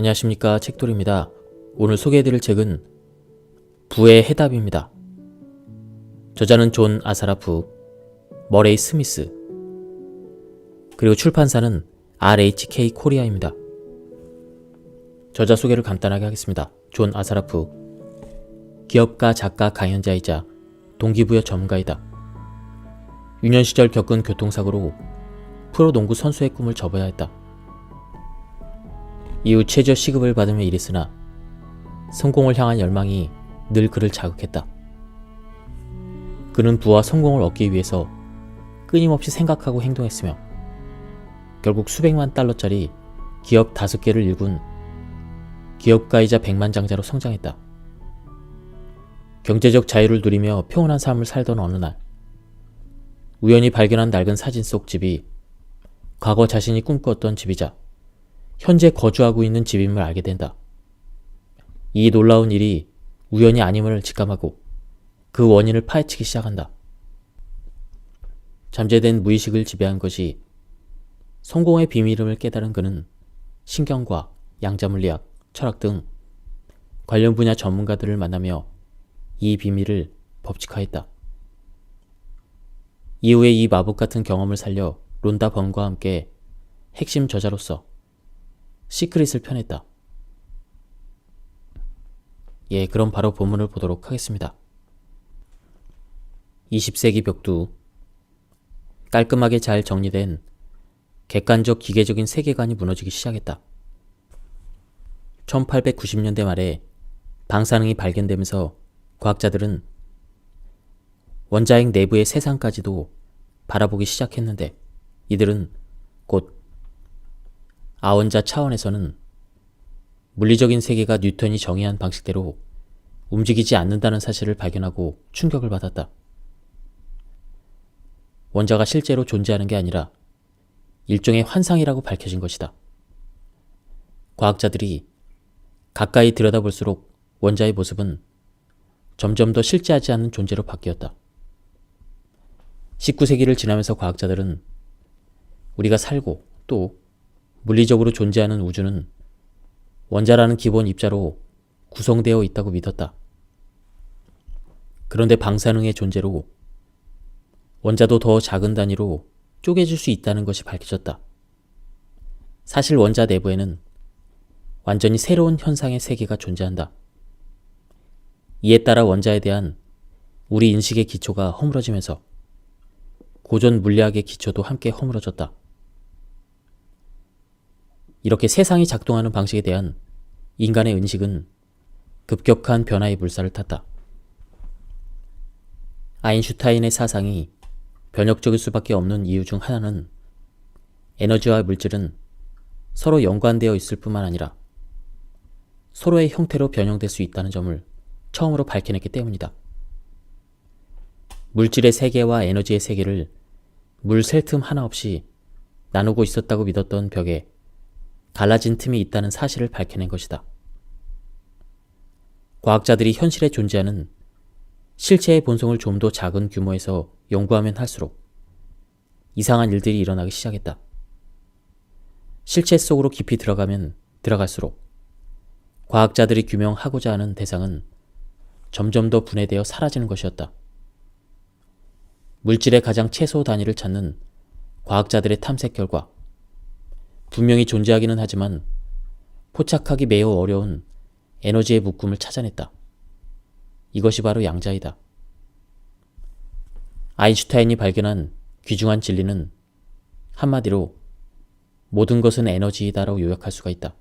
안녕하십니까, 책돌입니다. 오늘 소개해드릴 책은 부의 해답입니다. 저자는 존 아사라프, 머레이 스미스, 그리고 출판사는 RHK 코리아입니다. 저자 소개를 간단하게 하겠습니다. 존 아사라프, 기업가, 작가, 강연자이자 동기부여 전문가이다. 유년 시절 겪은 교통사고로 프로농구 선수의 꿈을 접어야 했다. 이후 최저 시급을 받으며 일했으나 성공을 향한 열망이 늘 그를 자극했다. 그는 부와 성공을 얻기 위해서 끊임없이 생각하고 행동했으며 결국 수백만 달러짜리 기업 5개를 일군 기업가이자 백만장자로 성장했다. 경제적 자유를 누리며 평온한 삶을 살던 어느 날, 우연히 발견한 낡은 사진 속 집이 과거 자신이 꿈꿨던 집이자 현재 거주하고 있는 집임을 알게 된다. 이 놀라운 일이 우연이 아님을 직감하고 그 원인을 파헤치기 시작한다. 잠재된 무의식을 지배한 것이 성공의 비밀임을 깨달은 그는 신경과학, 양자물리학, 철학 등 관련 분야 전문가들을 만나며 이 비밀을 법칙화했다. 이후에 이 마법 같은 경험을 살려 론다 번과 함께 핵심 저자로서 시크릿을 펴냈다. 그럼 바로 본문을 보도록 하겠습니다. 20세기 벽두, 깔끔하게 잘 정리된 객관적 기계적인 세계관이 무너지기 시작했다. 1890년대 말에 방사능이 발견되면서 과학자들은 원자핵 내부의 세상까지도 바라보기 시작했는데, 이들은 곧 아원자 차원에서는 물리적인 세계가 뉴턴이 정의한 방식대로 움직이지 않는다는 사실을 발견하고 충격을 받았다. 원자가 실제로 존재하는 게 아니라 일종의 환상이라고 밝혀진 것이다. 과학자들이 가까이 들여다볼수록 원자의 모습은 점점 더 실제하지 않는 존재로 바뀌었다. 19세기를 지나면서 과학자들은 우리가 살고 또 물리적으로 존재하는 우주는 원자라는 기본 입자로 구성되어 있다고 믿었다. 그런데 방사능의 존재로 원자도 더 작은 단위로 쪼개질 수 있다는 것이 밝혀졌다. 사실 원자 내부에는 완전히 새로운 현상의 세계가 존재한다. 이에 따라 원자에 대한 우리 인식의 기초가 허물어지면서 고전 물리학의 기초도 함께 허물어졌다. 이렇게 세상이 작동하는 방식에 대한 인간의 인식은 급격한 변화의 물살을 탔다. 아인슈타인의 사상이 변혁적일 수밖에 없는 이유 중 하나는 에너지와 물질은 서로 연관되어 있을 뿐만 아니라 서로의 형태로 변형될 수 있다는 점을 처음으로 밝혀냈기 때문이다. 물질의 세계와 에너지의 세계를 물 셀 틈 하나 없이 나누고 있었다고 믿었던 벽에 갈라진 틈이 있다는 사실을 밝혀낸 것이다. 과학자들이 현실에 존재하는 실체의 본성을 좀 더 작은 규모에서 연구하면 할수록 이상한 일들이 일어나기 시작했다. 실체 속으로 깊이 들어가면 들어갈수록 과학자들이 규명하고자 하는 대상은 점점 더 분해되어 사라지는 것이었다. 물질의 가장 최소 단위를 찾는 과학자들의 탐색 결과 분명히 존재하기는 하지만 포착하기 매우 어려운 에너지의 묶음을 찾아냈다. 이것이 바로 양자이다. 아인슈타인이 발견한 귀중한 진리는 한마디로 모든 것은 에너지이다라고 요약할 수가 있다.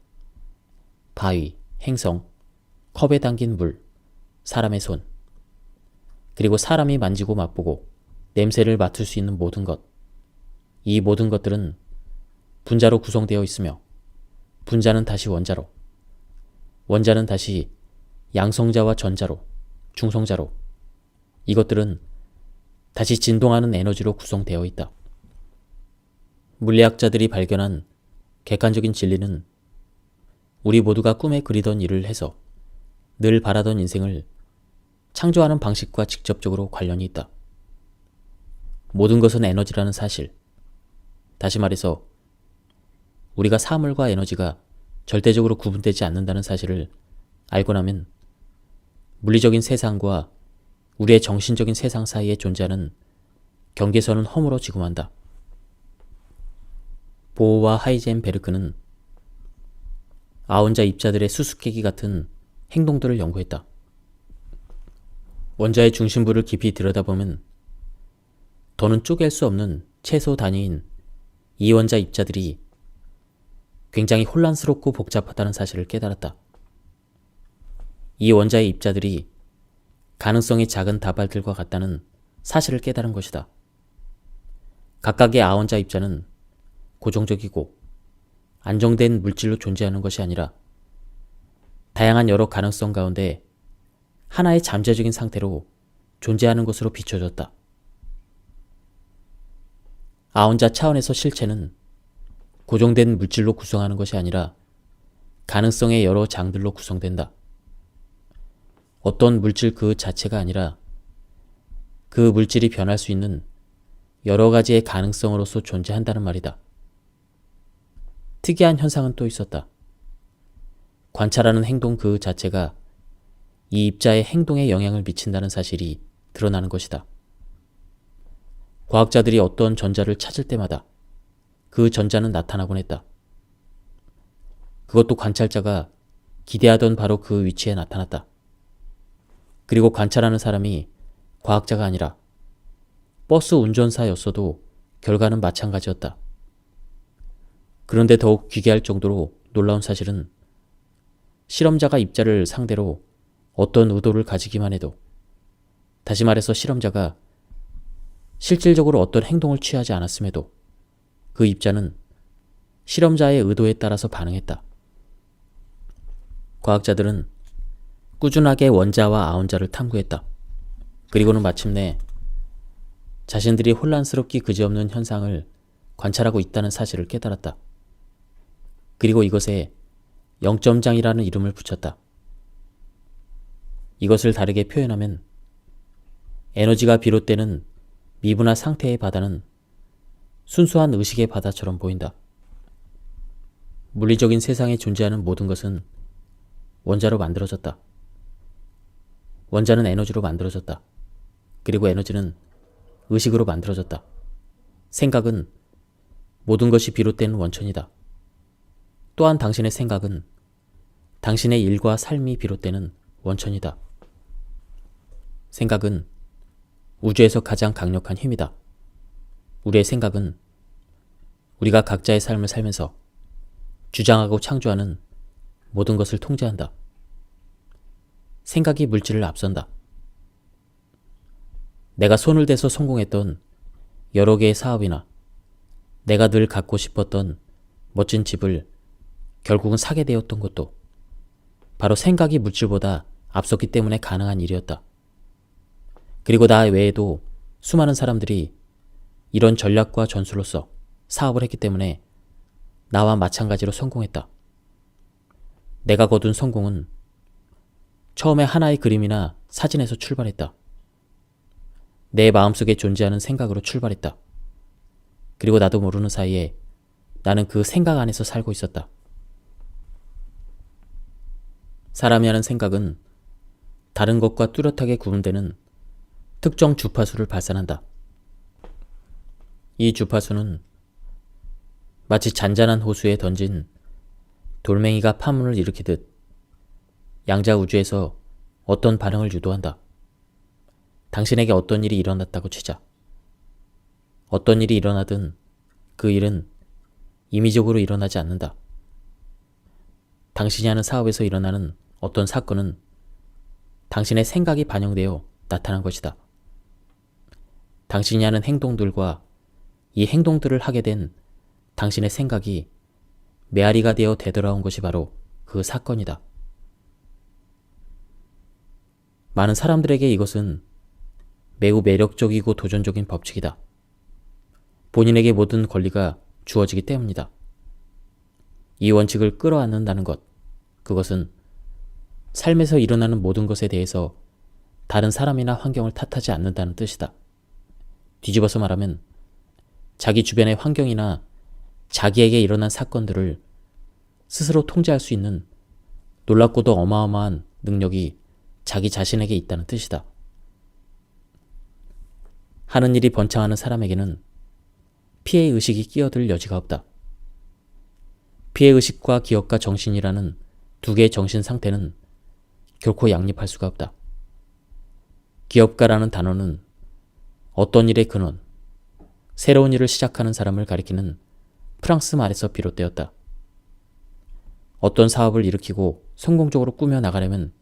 바위, 행성, 컵에 담긴 물, 사람의 손, 그리고 사람이 만지고 맛보고 냄새를 맡을 수 있는 모든 것, 이 모든 것들은 분자로 구성되어 있으며 분자는 다시 원자로, 원자는 다시 양성자와 전자로, 중성자로, 이것들은 다시 진동하는 에너지로 구성되어 있다. 물리학자들이 발견한 객관적인 진리는 우리 모두가 꿈에 그리던 일을 해서 늘 바라던 인생을 창조하는 방식과 직접적으로 관련이 있다. 모든 것은 에너지라는 사실, 다시 말해서 우리가 사물과 에너지가 절대적으로 구분되지 않는다는 사실을 알고 나면 물리적인 세상과 우리의 정신적인 세상 사이에 존재하는 경계선은 허물어지고 만다. 보어와 하이젠베르크는 아원자 입자들의 수수께끼 같은 행동들을 연구했다. 원자의 중심부를 깊이 들여다보면 더는 쪼갤 수 없는 최소 단위인 이원자 입자들이 굉장히 혼란스럽고 복잡하다는 사실을 깨달았다. 이 원자의 입자들이 가능성이 작은 다발들과 같다는 사실을 깨달은 것이다. 각각의 아원자 입자는 고정적이고 안정된 물질로 존재하는 것이 아니라 다양한 여러 가능성 가운데 하나의 잠재적인 상태로 존재하는 것으로 비춰졌다. 아원자 차원에서 실체는 고정된 물질로 구성하는 것이 아니라 가능성의 여러 장들로 구성된다. 어떤 물질 그 자체가 아니라 그 물질이 변할 수 있는 여러 가지의 가능성으로서 존재한다는 말이다. 특이한 현상은 또 있었다. 관찰하는 행동 그 자체가 이 입자의 행동에 영향을 미친다는 사실이 드러나는 것이다. 과학자들이 어떤 전자를 찾을 때마다 그 전자는 나타나곤 했다. 그것도 관찰자가 기대하던 바로 그 위치에 나타났다. 그리고 관찰하는 사람이 과학자가 아니라 버스 운전사였어도 결과는 마찬가지였다. 그런데 더욱 기괴할 정도로 놀라운 사실은 실험자가 입자를 상대로 어떤 의도를 가지기만 해도, 다시 말해서 실험자가 실질적으로 어떤 행동을 취하지 않았음에도 그 입자는 실험자의 의도에 따라서 반응했다. 과학자들은 꾸준하게 원자와 아원자를 탐구했다. 그리고는 마침내 자신들이 혼란스럽기 그지없는 현상을 관찰하고 있다는 사실을 깨달았다. 그리고 이것에 영점장이라는 이름을 붙였다. 이것을 다르게 표현하면 에너지가 비롯되는 미분화 상태의 바다는 순수한 의식의 바다처럼 보인다. 물리적인 세상에 존재하는 모든 것은 원자로 만들어졌다. 원자는 에너지로 만들어졌다. 그리고 에너지는 의식으로 만들어졌다. 생각은 모든 것이 비롯된 원천이다. 또한 당신의 생각은 당신의 일과 삶이 비롯되는 원천이다. 생각은 우주에서 가장 강력한 힘이다. 우리의 생각은 우리가 각자의 삶을 살면서 주장하고 창조하는 모든 것을 통제한다. 생각이 물질을 앞선다. 내가 손을 대서 성공했던 여러 개의 사업이나 내가 늘 갖고 싶었던 멋진 집을 결국은 사게 되었던 것도 바로 생각이 물질보다 앞섰기 때문에 가능한 일이었다. 그리고 나 외에도 수많은 사람들이 이런 전략과 전술로서 사업을 했기 때문에 나와 마찬가지로 성공했다. 내가 거둔 성공은 처음에 하나의 그림이나 사진에서 출발했다. 내 마음속에 존재하는 생각으로 출발했다. 그리고 나도 모르는 사이에 나는 그 생각 안에서 살고 있었다. 사람이 하는 생각은 다른 것과 뚜렷하게 구분되는 특정 주파수를 발산한다. 이 주파수는 마치 잔잔한 호수에 던진 돌멩이가 파문을 일으키듯 양자 우주에서 어떤 반응을 유도한다. 당신에게 어떤 일이 일어났다고 치자. 어떤 일이 일어나든 그 일은 임의적으로 일어나지 않는다. 당신이 하는 사업에서 일어나는 어떤 사건은 당신의 생각이 반영되어 나타난 것이다. 당신이 하는 행동들과 이 행동들을 하게 된 당신의 생각이 메아리가 되어 되돌아온 것이 바로 그 사건이다. 많은 사람들에게 이것은 매우 매력적이고 도전적인 법칙이다. 본인에게 모든 권리가 주어지기 때문이다. 이 원칙을 끌어안는다는 것, 그것은 삶에서 일어나는 모든 것에 대해서 다른 사람이나 환경을 탓하지 않는다는 뜻이다. 뒤집어서 말하면 자기 주변의 환경이나 자기에게 일어난 사건들을 스스로 통제할 수 있는 놀랍고도 어마어마한 능력이 자기 자신에게 있다는 뜻이다. 하는 일이 번창하는 사람에게는 피해의식이 끼어들 여지가 없다. 피해의식과 기억과 정신이라는 두 개의 정신 상태는 결코 양립할 수가 없다. 기업가라는 단어는 어떤 일의 근원, 새로운 일을 시작하는 사람을 가리키는 프랑스 말에서 비롯되었다. 어떤 사업을 일으키고 성공적으로 꾸며나가려면,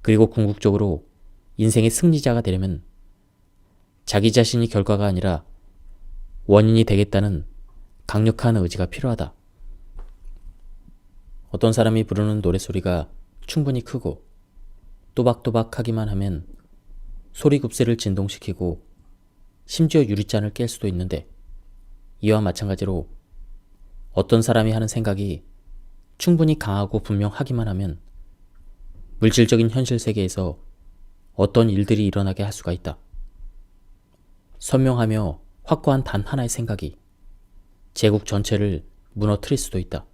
그리고 궁극적으로 인생의 승리자가 되려면 자기 자신이 결과가 아니라 원인이 되겠다는 강력한 의지가 필요하다. 어떤 사람이 부르는 노랫소리가 충분히 크고 또박또박하기만 하면 소리굽새를 진동시키고 심지어 유리잔을 깰 수도 있는데, 이와 마찬가지로 어떤 사람이 하는 생각이 충분히 강하고 분명하기만 하면 물질적인 현실 세계에서 어떤 일들이 일어나게 할 수가 있다. 선명하며 확고한 단 하나의 생각이 제국 전체를 무너뜨릴 수도 있다.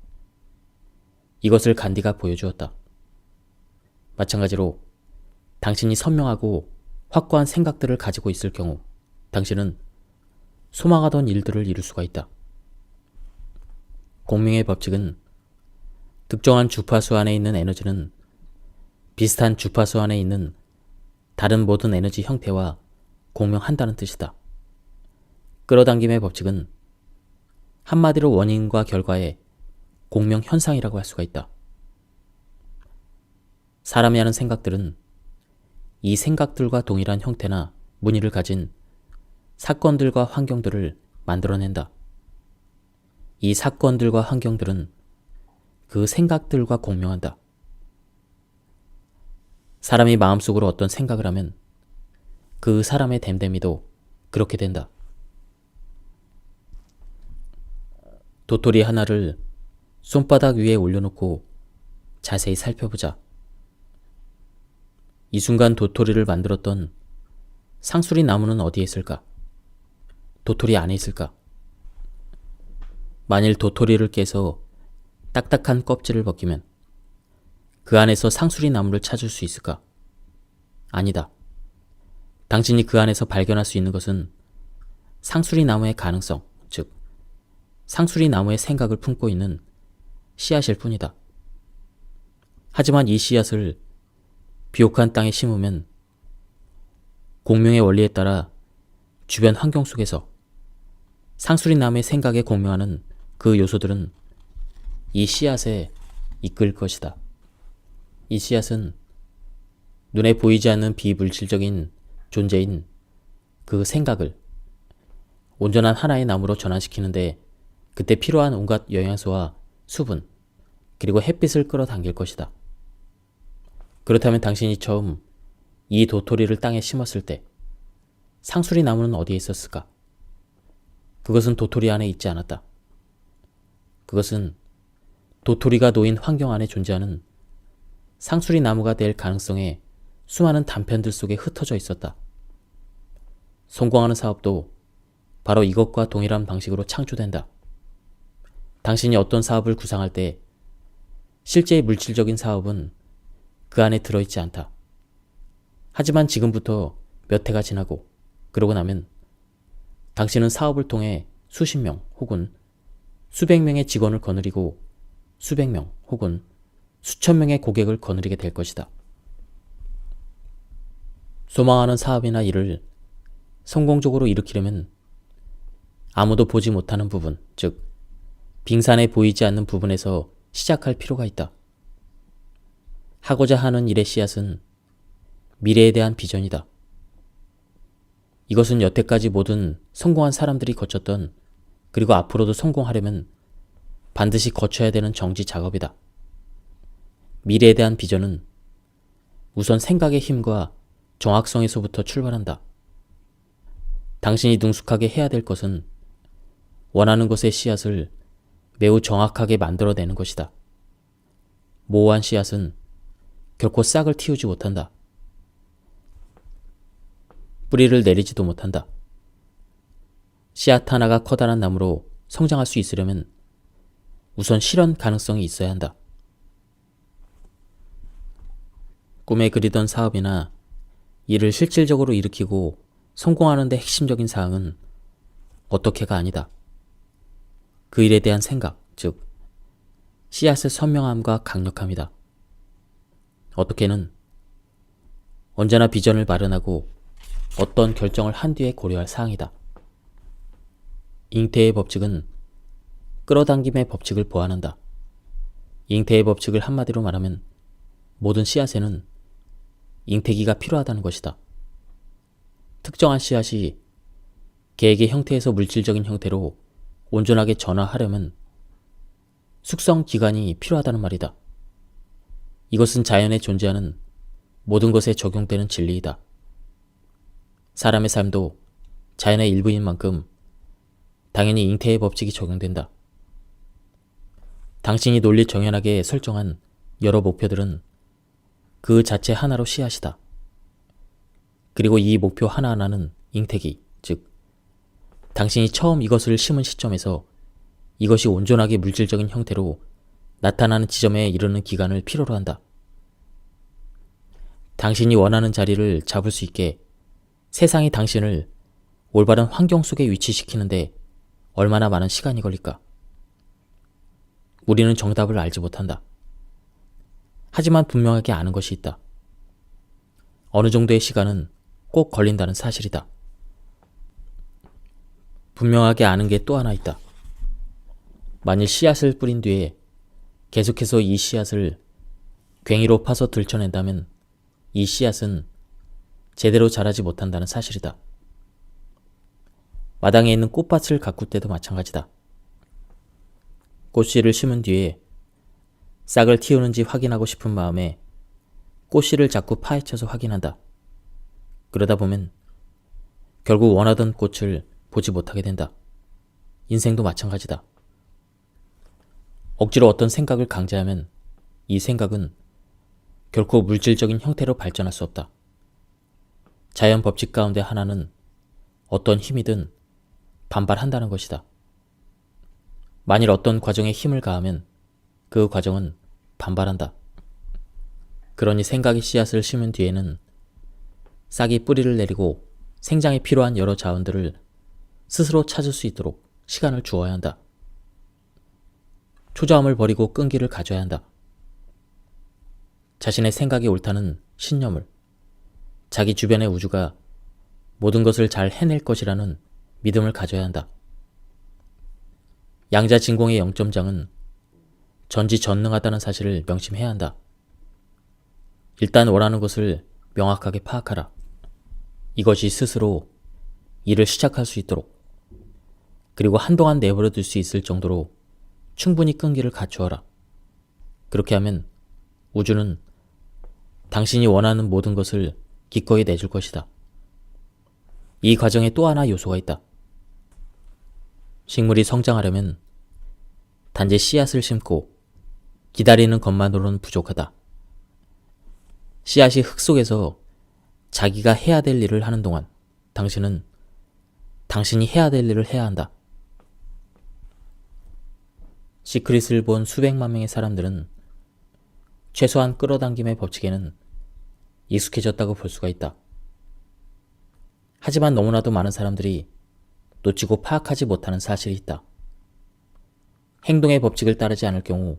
이것을 간디가 보여주었다. 마찬가지로 당신이 선명하고 확고한 생각들을 가지고 있을 경우 당신은 소망하던 일들을 이룰 수가 있다. 공명의 법칙은 특정한 주파수 안에 있는 에너지는 비슷한 주파수 안에 있는 다른 모든 에너지 형태와 공명한다는 뜻이다. 끌어당김의 법칙은 한마디로 원인과 결과의 공명 현상이라고 할 수가 있다. 사람이 하는 생각들은 이 생각들과 동일한 형태나 무늬를 가진 사건들과 환경들을 만들어낸다. 이 사건들과 환경들은 그 생각들과 공명한다. 사람이 마음속으로 어떤 생각을 하면 그 사람의 됨됨이도 그렇게 된다. 도토리 하나를 손바닥 위에 올려놓고 자세히 살펴보자. 이 순간 도토리를 만들었던 상수리 나무는 어디에 있을까? 도토리 안에 있을까? 만일 도토리를 깨서 딱딱한 껍질을 벗기면 그 안에서 상수리 나무를 찾을 수 있을까? 아니다. 당신이 그 안에서 발견할 수 있는 것은 상수리 나무의 가능성, 즉 상수리 나무의 생각을 품고 있는 씨앗일 뿐이다. 하지만 이 씨앗을 비옥한 땅에 심으면 공명의 원리에 따라 주변 환경 속에서 상수리 나무의 생각에 공명하는 그 요소들은 이 씨앗에 이끌 것이다. 이 씨앗은 눈에 보이지 않는 비물질적인 존재인 그 생각을 온전한 하나의 나무로 전환시키는데 그때 필요한 온갖 영양소와 수분, 그리고 햇빛을 끌어당길 것이다. 그렇다면 당신이 처음 이 도토리를 땅에 심었을 때 상수리 나무는 어디에 있었을까? 그것은 도토리 안에 있지 않았다. 그것은 도토리가 놓인 환경 안에 존재하는 상수리 나무가 될 가능성의 수많은 단편들 속에 흩어져 있었다. 성공하는 사업도 바로 이것과 동일한 방식으로 창조된다. 당신이 어떤 사업을 구상할 때 실제의 물질적인 사업은 그 안에 들어있지 않다. 하지만 지금부터 몇 해가 지나고 그러고 나면 당신은 사업을 통해 수십 명 혹은 수백 명의 직원을 거느리고 수백 명 혹은 수천 명의 고객을 거느리게 될 것이다. 소망하는 사업이나 일을 성공적으로 일으키려면 아무도 보지 못하는 부분, 즉 빙산에 보이지 않는 부분에서 시작할 필요가 있다. 하고자 하는 일의 씨앗은 미래에 대한 비전이다. 이것은 여태까지 모든 성공한 사람들이 거쳤던, 그리고 앞으로도 성공하려면 반드시 거쳐야 되는 정지 작업이다. 미래에 대한 비전은 우선 생각의 힘과 정확성에서부터 출발한다. 당신이 능숙하게 해야 될 것은 원하는 것의 씨앗을 매우 정확하게 만들어내는 것이다. 모호한 씨앗은 결코 싹을 틔우지 못한다. 뿌리를 내리지도 못한다. 씨앗 하나가 커다란 나무로 성장할 수 있으려면 우선 실현 가능성이 있어야 한다. 꿈에 그리던 사업이나 이를 실질적으로 일으키고 성공하는 데 핵심적인 사항은 어떻게가 아니다. 그 일에 대한 생각, 즉 씨앗의 선명함과 강력함이다. 어떻게는 언제나 비전을 마련하고 어떤 결정을 한 뒤에 고려할 사항이다. 잉태의 법칙은 끌어당김의 법칙을 보완한다. 잉태의 법칙을 한마디로 말하면 모든 씨앗에는 잉태기가 필요하다는 것이다. 특정한 씨앗이 계획의 형태에서 물질적인 형태로 온전하게 전환하려면 숙성 기간이 필요하다는 말이다. 이것은 자연에 존재하는 모든 것에 적용되는 진리이다. 사람의 삶도 자연의 일부인 만큼 당연히 잉태의 법칙이 적용된다. 당신이 논리 정연하게 설정한 여러 목표들은 그 자체 하나로 씨앗이다. 그리고 이 목표 하나하나는 잉태기, 즉 당신이 처음 이것을 심은 시점에서 이것이 온전하게 물질적인 형태로 나타나는 지점에 이르는 기간을 필요로 한다. 당신이 원하는 자리를 잡을 수 있게 세상이 당신을 올바른 환경 속에 위치시키는데 얼마나 많은 시간이 걸릴까? 우리는 정답을 알지 못한다. 하지만 분명하게 아는 것이 있다. 어느 정도의 시간은 꼭 걸린다는 사실이다. 분명하게 아는 게 또 하나 있다. 만일 씨앗을 뿌린 뒤에 계속해서 이 씨앗을 괭이로 파서 들춰낸다면 이 씨앗은 제대로 자라지 못한다는 사실이다. 마당에 있는 꽃밭을 가꿀 때도 마찬가지다. 꽃씨를 심은 뒤에 싹을 틔우는지 확인하고 싶은 마음에 꽃씨를 자꾸 파헤쳐서 확인한다. 그러다 보면 결국 원하던 꽃을 보지 못하게 된다. 인생도 마찬가지다. 억지로 어떤 생각을 강제하면 이 생각은 결코 물질적인 형태로 발전할 수 없다. 자연 법칙 가운데 하나는 어떤 힘이든 반발한다는 것이다. 만일 어떤 과정에 힘을 가하면 그 과정은 반발한다. 그러니 생각의 씨앗을 심은 뒤에는 싹이 뿌리를 내리고 생장에 필요한 여러 자원들을 스스로 찾을 수 있도록 시간을 주어야 한다. 초조함을 버리고 끈기를 가져야 한다. 자신의 생각이 옳다는 신념을, 자기 주변의 우주가 모든 것을 잘 해낼 것이라는 믿음을 가져야 한다. 양자진공의 영점장은 전지전능하다는 사실을 명심해야 한다. 일단 원하는 것을 명확하게 파악하라. 이것이 스스로 일을 시작할 수 있도록, 그리고 한동안 내버려 둘 수 있을 정도로 충분히 끈기를 갖추어라. 그렇게 하면 우주는 당신이 원하는 모든 것을 기꺼이 내줄 것이다. 이 과정에 또 하나 요소가 있다. 식물이 성장하려면 단지 씨앗을 심고 기다리는 것만으로는 부족하다. 씨앗이 흙 속에서 자기가 해야 될 일을 하는 동안 당신은 당신이 해야 될 일을 해야 한다. 시크릿을 본 수백만 명의 사람들은 최소한 끌어당김의 법칙에는 익숙해졌다고 볼 수가 있다. 하지만 너무나도 많은 사람들이 놓치고 파악하지 못하는 사실이 있다. 행동의 법칙을 따르지 않을 경우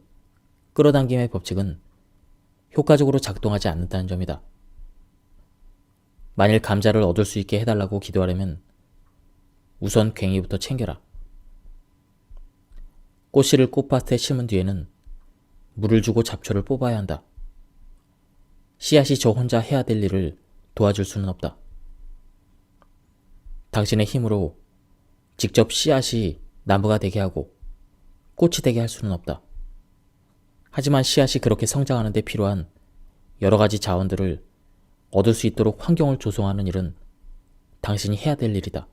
끌어당김의 법칙은 효과적으로 작동하지 않는다는 점이다. 만일 감자를 얻을 수 있게 해달라고 기도하려면 우선 괭이부터 챙겨라. 꽃씨를 꽃밭에 심은 뒤에는 물을 주고 잡초를 뽑아야 한다. 씨앗이 저 혼자 해야 될 일을 도와줄 수는 없다. 당신의 힘으로 직접 씨앗이 나무가 되게 하고 꽃이 되게 할 수는 없다. 하지만 씨앗이 그렇게 성장하는 데 필요한 여러 가지 자원들을 얻을 수 있도록 환경을 조성하는 일은 당신이 해야 될 일이다.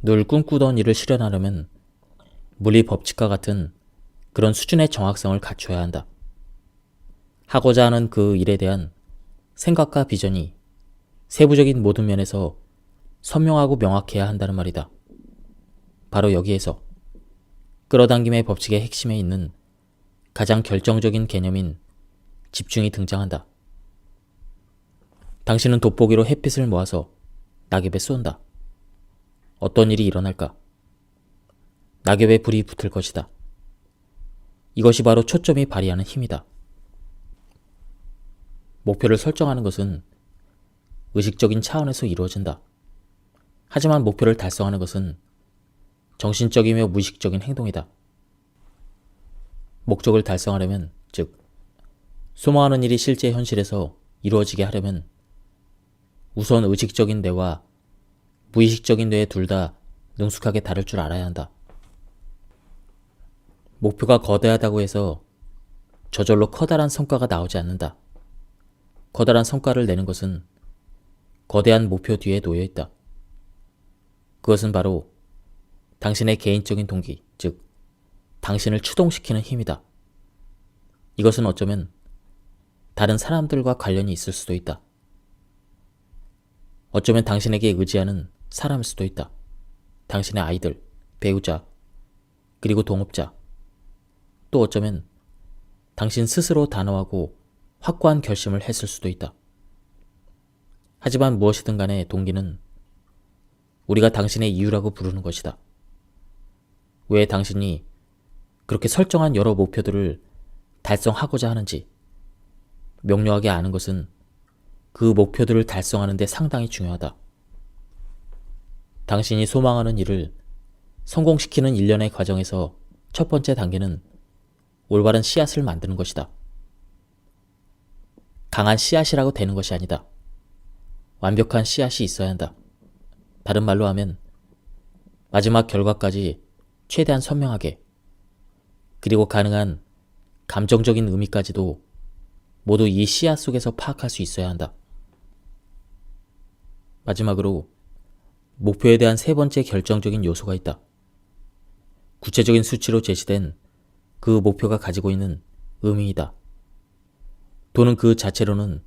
늘 꿈꾸던 일을 실현하려면 물리 법칙과 같은 그런 수준의 정확성을 갖춰야 한다. 하고자 하는 그 일에 대한 생각과 비전이 세부적인 모든 면에서 선명하고 명확해야 한다는 말이다. 바로 여기에서 끌어당김의 법칙의 핵심에 있는 가장 결정적인 개념인 집중이 등장한다. 당신은 돋보기로 햇빛을 모아서 낙엽에 쏜다. 어떤 일이 일어날까? 낙엽에 불이 붙을 것이다. 이것이 바로 초점이 발휘하는 힘이다. 목표를 설정하는 것은 의식적인 차원에서 이루어진다. 하지만 목표를 달성하는 것은 정신적이며 무의식적인 행동이다. 목적을 달성하려면, 즉 소망하는 일이 실제 현실에서 이루어지게 하려면 우선 의식적인 뇌와 무의식적인 뇌 둘 다 능숙하게 다룰 줄 알아야 한다. 목표가 거대하다고 해서 저절로 커다란 성과가 나오지 않는다. 커다란 성과를 내는 것은 거대한 목표 뒤에 놓여 있다. 그것은 바로 당신의 개인적인 동기, 즉 당신을 추동시키는 힘이다. 이것은 어쩌면 다른 사람들과 관련이 있을 수도 있다. 어쩌면 당신에게 의지하는 사람일 수도 있다. 당신의 아이들, 배우자, 그리고 동업자. 또 어쩌면 당신 스스로 단호하고 확고한 결심을 했을 수도 있다. 하지만 무엇이든 간에 동기는 우리가 당신의 이유라고 부르는 것이다. 왜 당신이 그렇게 설정한 여러 목표들을 달성하고자 하는지 명료하게 아는 것은 그 목표들을 달성하는 데 상당히 중요하다. 당신이 소망하는 일을 성공시키는 일련의 과정에서 첫 번째 단계는 올바른 씨앗을 만드는 것이다. 강한 씨앗이라고 되는 것이 아니다. 완벽한 씨앗이 있어야 한다. 다른 말로 하면 마지막 결과까지 최대한 선명하게, 그리고 가능한 감정적인 의미까지도 모두 이 씨앗 속에서 파악할 수 있어야 한다. 마지막으로 목표에 대한 세 번째 결정적인 요소가 있다. 구체적인 수치로 제시된 그 목표가 가지고 있는 의미이다. 또는 그 자체로는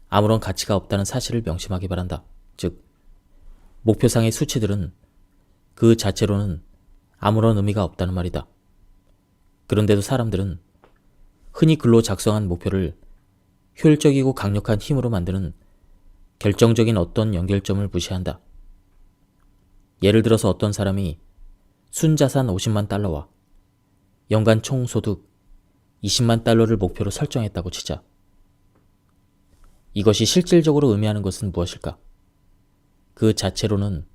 아무런 가치가 없다는 사실을 명심하기 바란다. 즉, 목표상의 수치들은 그 자체로는 아무런 의미가 없다는 말이다. 그런데도 사람들은 흔히 글로 작성한 목표를 효율적이고 강력한 힘으로 만드는 결정적인 어떤 연결점을 무시한다. 예를 들어서 어떤 사람이 순자산 50만 달러와 연간 총소득 20만 달러를 목표로 설정했다고 치자. 이것이 실질적으로 의미하는 것은 무엇일까? 그 자체로는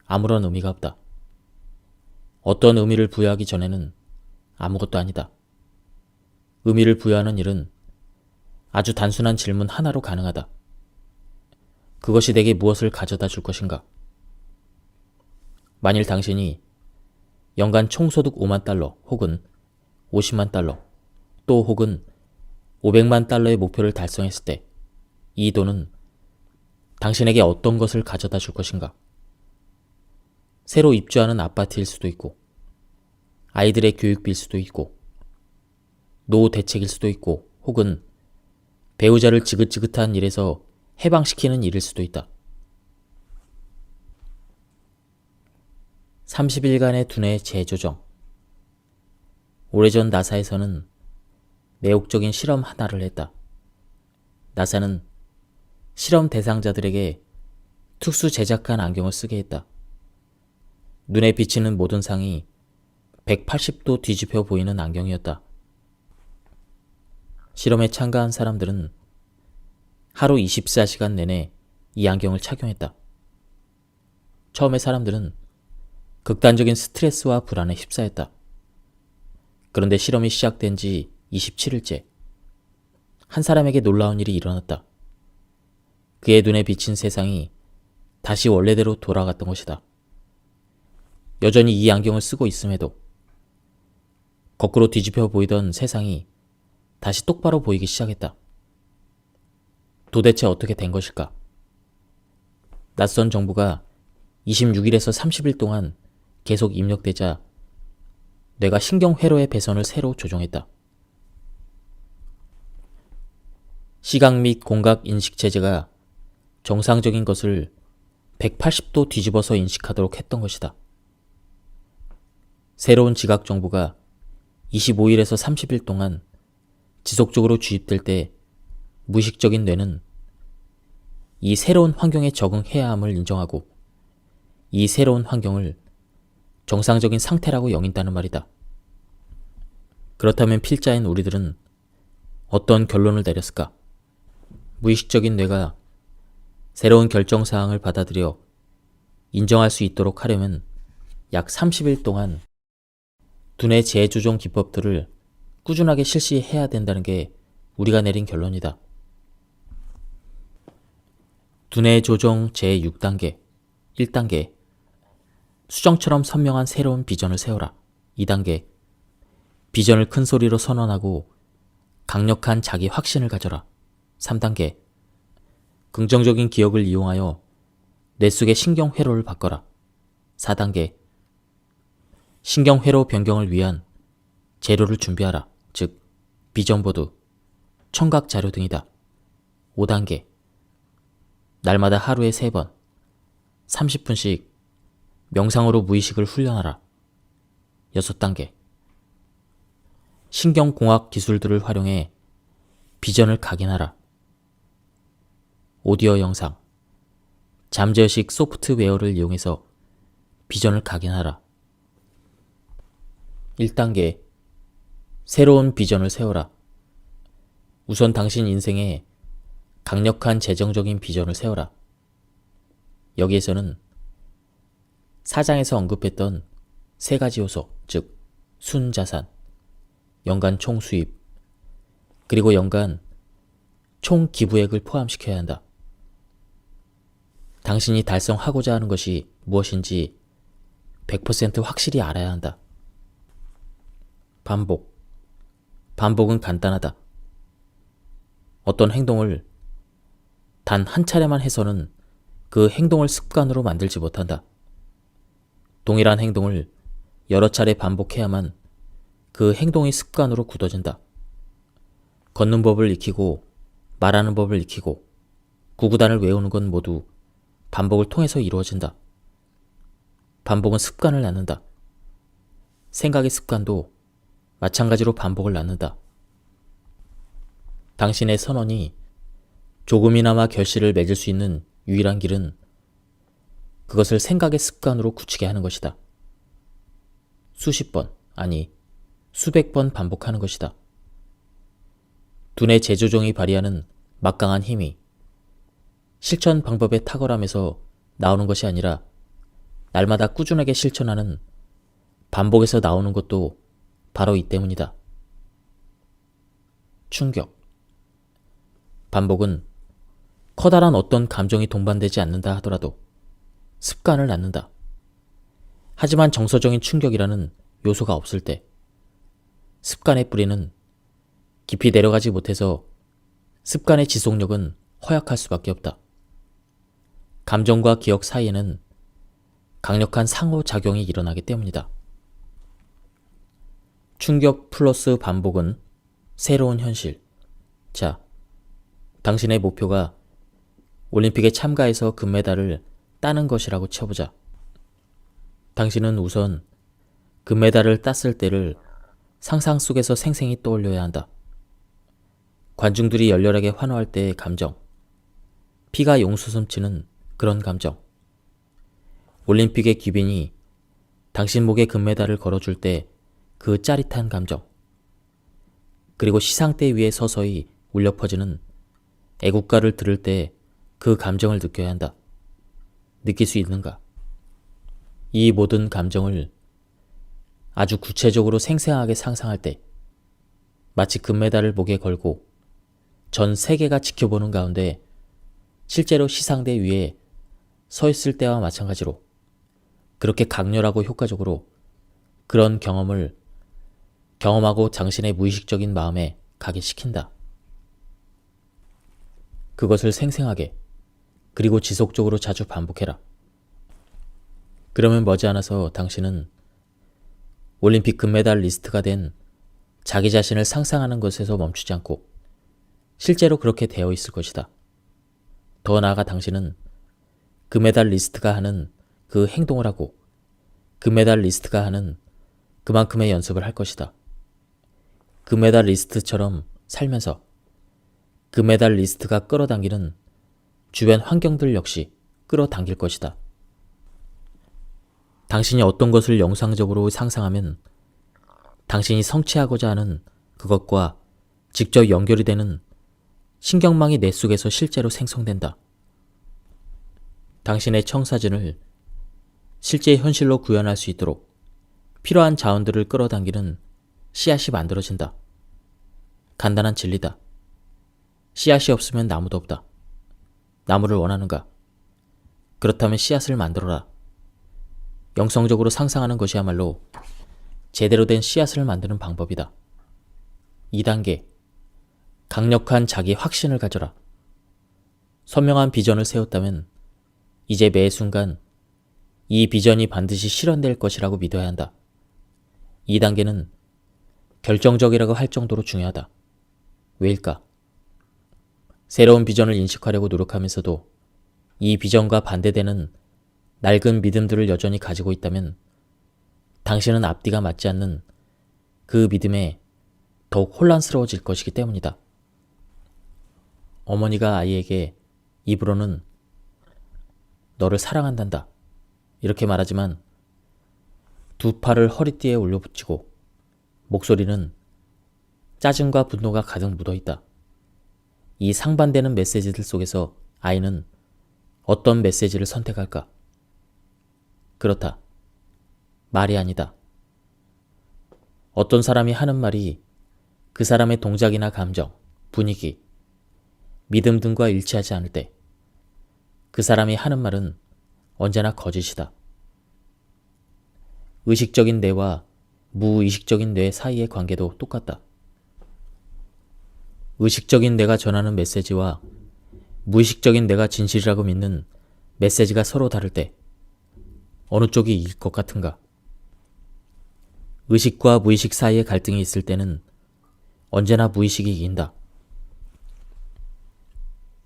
아무런 의미가 없다. 어떤 의미를 부여하기 전에는 아무것도 아니다. 의미를 부여하는 일은 아주 단순한 질문 하나로 가능하다. 그것이 내게 무엇을 가져다 줄 것인가? 만일 당신이 연간 총소득 5만 달러 혹은 50만 달러 또 혹은 500만 달러의 목표를 달성했을 때 이 돈은 당신에게 어떤 것을 가져다 줄 것인가? 새로 입주하는 아파트일 수도 있고, 아이들의 교육비일 수도 있고, 노후 대책일 수도 있고, 혹은 배우자를 지긋지긋한 일에서 해방시키는 일일 수도 있다. 30일간의 두뇌 재조정. 오래전 나사에서는 매혹적인 실험 하나를 했다. 나사는 실험 대상자들에게 특수 제작한 안경을 쓰게 했다. 눈에 비치는 모든 상이 180도 뒤집혀 보이는 안경이었다. 실험에 참가한 사람들은 하루 24시간 내내 이 안경을 착용했다. 처음에 사람들은 극단적인 스트레스와 불안에 휩싸였다. 그런데 실험이 시작된 지 27일째, 한 사람에게 놀라운 일이 일어났다. 그의 눈에 비친 세상이 다시 원래대로 돌아갔던 것이다. 여전히 이 안경을 쓰고 있음에도 거꾸로 뒤집혀 보이던 세상이 다시 똑바로 보이기 시작했다. 도대체 어떻게 된 것일까? 낯선 정보가 26일에서 30일 동안 계속 입력되자 뇌가 신경회로의 배선을 새로 조종했다. 시각 및 공각 인식 체제가 정상적인 것을 180도 뒤집어서 인식하도록 했던 것이다. 새로운 지각 정보가 25일에서 30일 동안 지속적으로 주입될 때 무의식적인 뇌는 이 새로운 환경에 적응해야 함을 인정하고 이 새로운 환경을 정상적인 상태라고 여긴다는 말이다. 그렇다면 필자인 우리들은 어떤 결론을 내렸을까? 무의식적인 뇌가 새로운 결정사항을 받아들여 인정할 수 있도록 하려면 약 30일 동안 두뇌 재조정 기법들을 꾸준하게 실시해야 된다는 게 우리가 내린 결론이다. 두뇌 조정 제6단계 1단계 수정처럼 선명한 새로운 비전을 세워라. 2단계 비전을 큰 소리로 선언하고 강력한 자기 확신을 가져라. 3단계 긍정적인 기억을 이용하여 뇌 속의 신경회로를 바꿔라. 4단계 신경회로 변경을 위한 재료를 준비하라. 즉 비전보드, 청각 자료 등이다. 5단계 날마다 하루에 3번 30분씩 명상으로 무의식을 훈련하라. 6단계 신경공학 기술들을 활용해 비전을 각인하라. 오디오 영상, 잠재의식 소프트웨어를 이용해서 비전을 각인하라. 1단계 새로운 비전을 세워라. 우선 당신 인생에 강력한 재정적인 비전을 세워라. 여기에서는 4장에서 언급했던 3가지 요소, 즉 순자산, 연간 총수입, 그리고 연간 총 기부액을 포함시켜야 한다. 당신이 달성하고자 하는 것이 무엇인지 100% 확실히 알아야 한다. 반복. 반복은 간단하다. 어떤 행동을 단 한 차례만 해서는 그 행동을 습관으로 만들지 못한다. 동일한 행동을 여러 차례 반복해야만 그 행동이 습관으로 굳어진다. 걷는 법을 익히고 말하는 법을 익히고 구구단을 외우는 건 모두 반복을 통해서 이루어진다. 반복은 습관을 낳는다. 생각의 습관도 마찬가지로 반복을 낳는다. 당신의 선언이 조금이나마 결실을 맺을 수 있는 유일한 길은 그것을 생각의 습관으로 굳히게 하는 것이다. 수십 번, 아니 수백 번 반복하는 것이다. 두뇌 재조정이 발휘하는 막강한 힘이 실천 방법의 탁월함에서 나오는 것이 아니라 날마다 꾸준하게 실천하는 반복에서 나오는 것도 바로 이 때문이다. 충격. 반복은 커다란 어떤 감정이 동반되지 않는다 하더라도 습관을 낳는다. 하지만 정서적인 충격이라는 요소가 없을 때 습관의 뿌리는 깊이 내려가지 못해서 습관의 지속력은 허약할 수밖에 없다. 감정과 기억 사이에는 강력한 상호작용이 일어나기 때문이다. 충격 플러스 반복은 새로운 현실. 자, 당신의 목표가 올림픽에 참가해서 금메달을 따는 것이라고 쳐보자. 당신은 우선 금메달을 땄을 때를 상상 속에서 생생히 떠올려야 한다. 관중들이 열렬하게 환호할 때의 감정, 피가 용솟음치는 그런 감정, 올림픽의 귀빈이 당신 목에 금메달을 걸어줄 때 그 짜릿한 감정, 그리고 시상대 위에 서서히 울려 퍼지는 애국가를 들을 때 그 감정을 느껴야 한다. 느낄 수 있는가? 이 모든 감정을 아주 구체적으로 생생하게 상상할 때 마치 금메달을 목에 걸고 전 세계가 지켜보는 가운데 실제로 시상대 위에 서 있을 때와 마찬가지로 그렇게 강렬하고 효과적으로 그런 경험을 경험하고 당신의 무의식적인 마음에 각인시킨다. 그것을 생생하게 그리고 지속적으로 자주 반복해라. 그러면 머지않아서 당신은 올림픽 금메달 리스트가 된 자기 자신을 상상하는 것에서 멈추지 않고 실제로 그렇게 되어 있을 것이다. 더 나아가 당신은 금메달 리스트가 하는 그 행동을 하고 금메달 리스트가 하는 그만큼의 연습을 할 것이다. 금메달 리스트처럼 살면서 금메달 리스트가 끌어당기는 주변 환경들 역시 끌어당길 것이다. 당신이 어떤 것을 영상적으로 상상하면 당신이 성취하고자 하는 그것과 직접 연결이 되는 신경망이 뇌 속에서 실제로 생성된다. 당신의 청사진을 실제 현실로 구현할 수 있도록 필요한 자원들을 끌어당기는 씨앗이 만들어진다. 간단한 진리다. 씨앗이 없으면 나무도 없다. 나무를 원하는가? 그렇다면 씨앗을 만들어라. 영성적으로 상상하는 것이야말로 제대로 된 씨앗을 만드는 방법이다. 2단계. 강력한 자기 확신을 가져라. 선명한 비전을 세웠다면 이제 매 순간 이 비전이 반드시 실현될 것이라고 믿어야 한다. 2단계는 결정적이라고 할 정도로 중요하다. 왜일까? 새로운 비전을 인식하려고 노력하면서도 이 비전과 반대되는 낡은 믿음들을 여전히 가지고 있다면 당신은 앞뒤가 맞지 않는 그 믿음에 더욱 혼란스러워질 것이기 때문이다. 어머니가 아이에게 입으로는 너를 사랑한단다 이렇게 말하지만 두 팔을 허리띠에 올려붙이고 목소리는 짜증과 분노가 가득 묻어있다. 이 상반되는 메시지들 속에서 아이는 어떤 메시지를 선택할까? 그렇다. 말이 아니다. 어떤 사람이 하는 말이 그 사람의 동작이나 감정, 분위기, 믿음 등과 일치하지 않을 때 그 사람이 하는 말은 언제나 거짓이다. 의식적인 뇌와 무의식적인 뇌 사이의 관계도 똑같다. 의식적인 뇌가 전하는 메시지와 무의식적인 뇌가 진실이라고 믿는 메시지가 서로 다를 때 어느 쪽이 이길 것 같은가? 의식과 무의식 사이의 갈등이 있을 때는 언제나 무의식이 이긴다.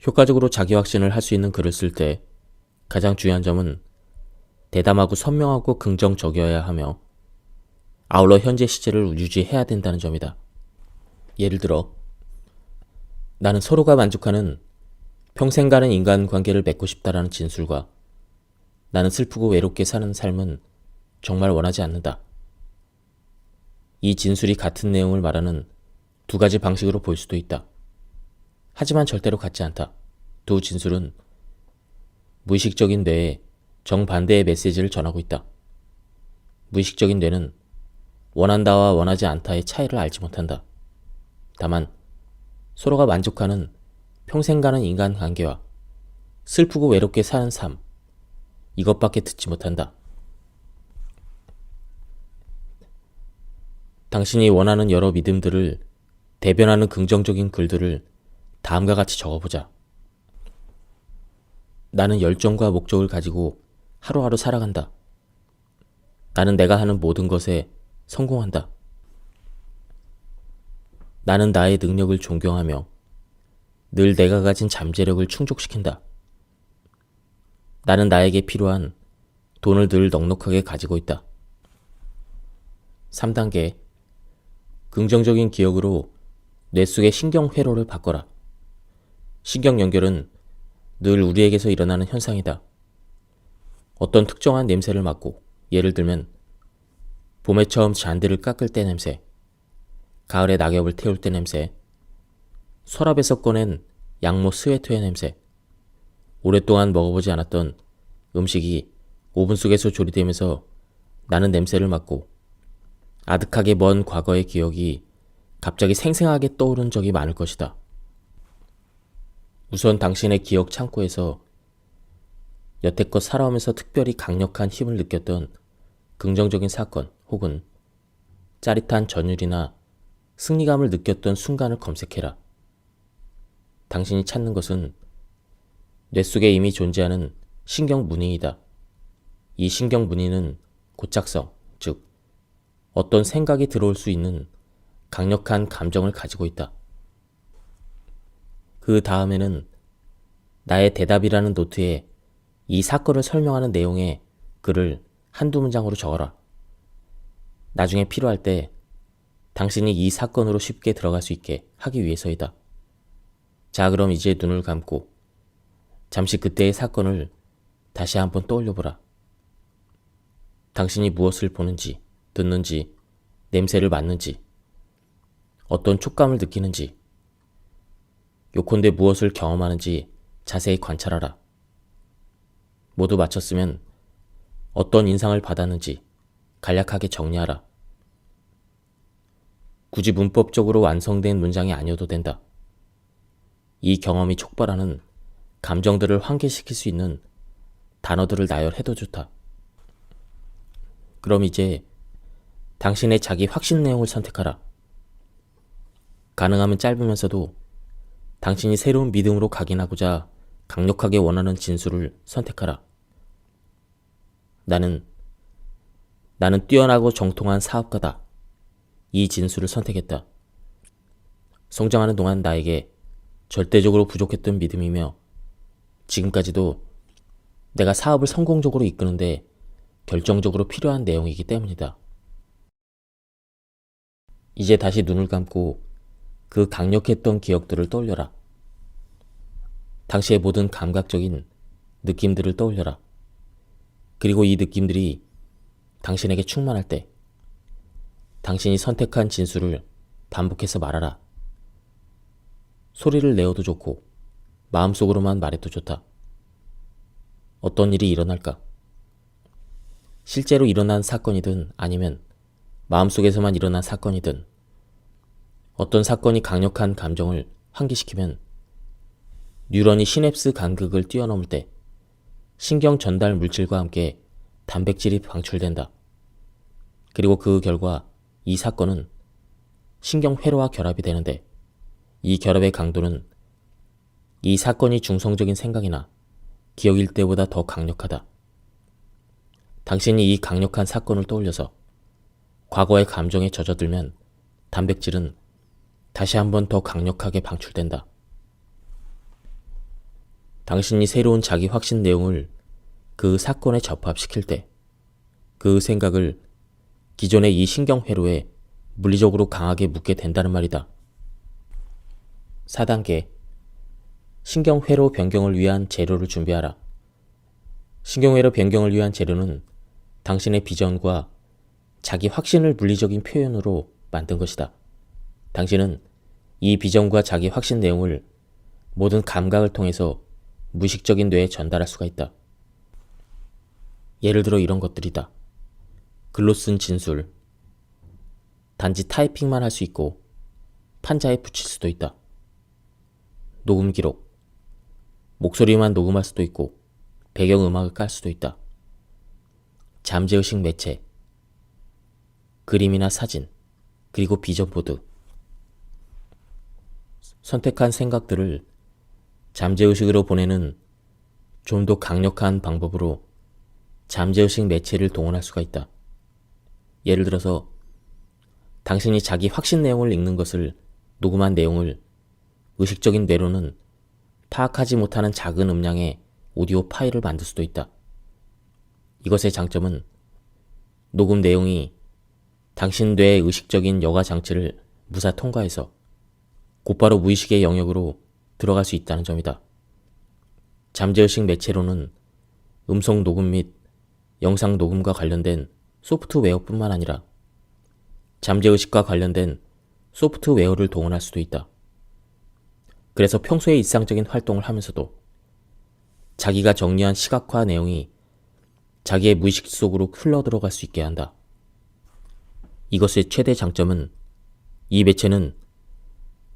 효과적으로 자기 확신을 할 수 있는 글을 쓸 때 가장 중요한 점은 대담하고 선명하고 긍정적이어야 하며 아울러 현재 시제를 유지해야 된다는 점이다. 예를 들어 나는 서로가 만족하는 평생 가는 인간관계를 맺고 싶다라는 진술과 나는 슬프고 외롭게 사는 삶은 정말 원하지 않는다. 이 진술이 같은 내용을 말하는 두 가지 방식으로 볼 수도 있다. 하지만 절대로 같지 않다. 두 진술은 무의식적인 뇌에 정반대의 메시지를 전하고 있다. 무의식적인 뇌는 원한다와 원하지 않다의 차이를 알지 못한다. 다만 서로가 만족하는 평생 가는 인간관계와 슬프고 외롭게 사는 삶, 이것밖에 듣지 못한다. 당신이 원하는 여러 믿음들을 대변하는 긍정적인 글들을 다음과 같이 적어보자. 나는 열정과 목적을 가지고 하루하루 살아간다. 나는 내가 하는 모든 것에 성공한다. 나는 나의 능력을 존경하며 늘 내가 가진 잠재력을 충족시킨다. 나는 나에게 필요한 돈을 늘 넉넉하게 가지고 있다. 3단계. 긍정적인 기억으로 뇌 속의 신경 회로를 바꿔라. 신경 연결은 늘 우리에게서 일어나는 현상이다. 어떤 특정한 냄새를 맡고, 예를 들면 봄에 처음 잔디를 깎을 때 냄새, 가을에 낙엽을 태울 때 냄새, 서랍에서 꺼낸 양모 스웨터의 냄새, 오랫동안 먹어보지 않았던 음식이 오븐 속에서 조리되면서 나는 냄새를 맡고 아득하게 먼 과거의 기억이 갑자기 생생하게 떠오른 적이 많을 것이다. 우선 당신의 기억 창고에서 여태껏 살아오면서 특별히 강력한 힘을 느꼈던 긍정적인 사건 혹은 짜릿한 전율이나 승리감을 느꼈던 순간을 검색해라. 당신이 찾는 것은 뇌 속에 이미 존재하는 신경 문의이다. 이 신경 문의는 고착성, 즉 어떤 생각이 들어올 수 있는 강력한 감정을 가지고 있다. 그 다음에는 나의 대답이라는 노트에 이 사건을 설명하는 내용의 글을 한두 문장으로 적어라. 나중에 필요할 때 당신이 이 사건으로 쉽게 들어갈 수 있게 하기 위해서이다. 자, 그럼 이제 눈을 감고 잠시 그때의 사건을 다시 한번 떠올려보라. 당신이 무엇을 보는지, 듣는지, 냄새를 맡는지, 어떤 촉감을 느끼는지, 요컨대 무엇을 경험하는지 자세히 관찰하라. 모두 마쳤으면 어떤 인상을 받았는지 간략하게 정리하라. 굳이 문법적으로 완성된 문장이 아니어도 된다. 이 경험이 촉발하는 감정들을 환기시킬 수 있는 단어들을 나열해도 좋다. 그럼 이제 당신의 자기 확신 내용을 선택하라. 가능하면 짧으면서도 당신이 새로운 믿음으로 각인하고자 강력하게 원하는 진술을 선택하라. 나는 뛰어나고 정통한 사업가다. 이 진술을 선택했다. 성장하는 동안 나에게 절대적으로 부족했던 믿음이며 지금까지도 내가 사업을 성공적으로 이끄는데 결정적으로 필요한 내용이기 때문이다. 이제 다시 눈을 감고 그 강력했던 기억들을 떠올려라. 당시의 모든 감각적인 느낌들을 떠올려라. 그리고 이 느낌들이 당신에게 충만할 때 당신이 선택한 진술을 반복해서 말하라. 소리를 내어도 좋고 마음속으로만 말해도 좋다. 어떤 일이 일어날까? 실제로 일어난 사건이든 아니면 마음속에서만 일어난 사건이든 어떤 사건이 강력한 감정을 환기시키면 뉴런이 시냅스 간극을 뛰어넘을 때 신경 전달 물질과 함께 단백질이 방출된다. 그리고 그 결과 이 사건은 신경 회로와 결합이 되는데 이 결합의 강도는 이 사건이 중성적인 생각이나 기억일 때보다 더 강력하다. 당신이 이 강력한 사건을 떠올려서 과거의 감정에 젖어들면 단백질은 다시 한번 더 강력하게 방출된다. 당신이 새로운 자기 확신 내용을 그 사건에 접합시킬 때 그 생각을 기존의 이 신경회로에 물리적으로 강하게 묻게 된다는 말이다. 4단계 신경회로 변경을 위한 재료를 준비하라. 신경회로 변경을 위한 재료는 당신의 비전과 자기 확신을 물리적인 표현으로 만든 것이다. 당신은 이 비전과 자기 확신 내용을 모든 감각을 통해서 무의식적인 뇌에 전달할 수가 있다. 예를 들어 이런 것들이다. 글로 쓴 진술, 단지 타이핑만 할 수 있고 판자에 붙일 수도 있다. 녹음 기록, 목소리만 녹음할 수도 있고 배경음악을 깔 수도 있다. 잠재의식 매체, 그림이나 사진, 그리고 비전보드. 선택한 생각들을 잠재의식으로 보내는 좀 더 강력한 방법으로 잠재의식 매체를 동원할 수가 있다. 예를 들어서 당신이 자기 확신 내용을 읽는 것을 녹음한 내용을 의식적인 뇌로는 파악하지 못하는 작은 음량의 오디오 파일을 만들 수도 있다. 이것의 장점은 녹음 내용이 당신 뇌의 의식적인 여가 장치를 무사 통과해서 곧바로 무의식의 영역으로 들어갈 수 있다는 점이다. 잠재의식 매체로는 음성 녹음 및 영상 녹음과 관련된 소프트웨어뿐만 아니라 잠재의식과 관련된 소프트웨어를 동원할 수도 있다. 그래서 평소에 일상적인 활동을 하면서도 자기가 정리한 시각화 내용이 자기의 무의식 속으로 흘러들어갈 수 있게 한다. 이것의 최대 장점은 이 매체는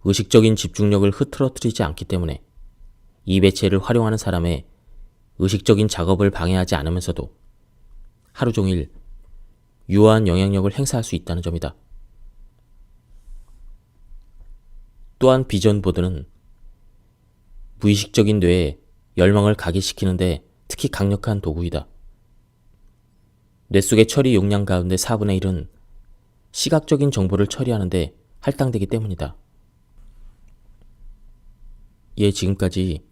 의식적인 집중력을 흐트러뜨리지 않기 때문에 이 매체를 활용하는 사람의 의식적인 작업을 방해하지 않으면서도 하루 종일 유효한 영향력을 행사할 수 있다는 점이다. 또한 비전보드는 무의식적인 뇌에 열망을 각인시키는데 특히 강력한 도구이다. 뇌 속의 처리 용량 가운데 4분의 1은 시각적인 정보를 처리하는데 할당되기 때문이다. 예, 지금까지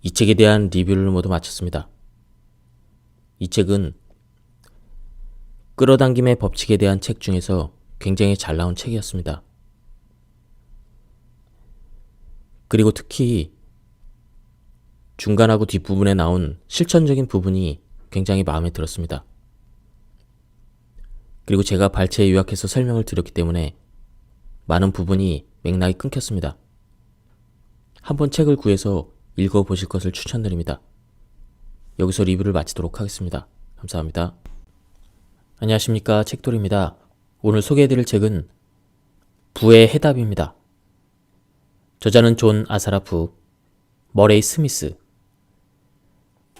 이 책에 대한 리뷰를 모두 마쳤습니다. 이 책은 끌어당김의 법칙에 대한 책 중에서 굉장히 잘 나온 책이었습니다. 그리고 특히 중간하고 뒷부분에 나온 실천적인 부분이 굉장히 마음에 들었습니다. 그리고 제가 발췌에 요약해서 설명을 드렸기 때문에 많은 부분이 맥락이 끊겼습니다. 한번 책을 구해서 읽어보실 것을 추천드립니다. 여기서 리뷰를 마치도록 하겠습니다. 감사합니다. 안녕하십니까, 책돌이입니다. 오늘 소개해드릴 책은 부의 해답입니다. 저자는 존 아사라프, 머레이 스미스,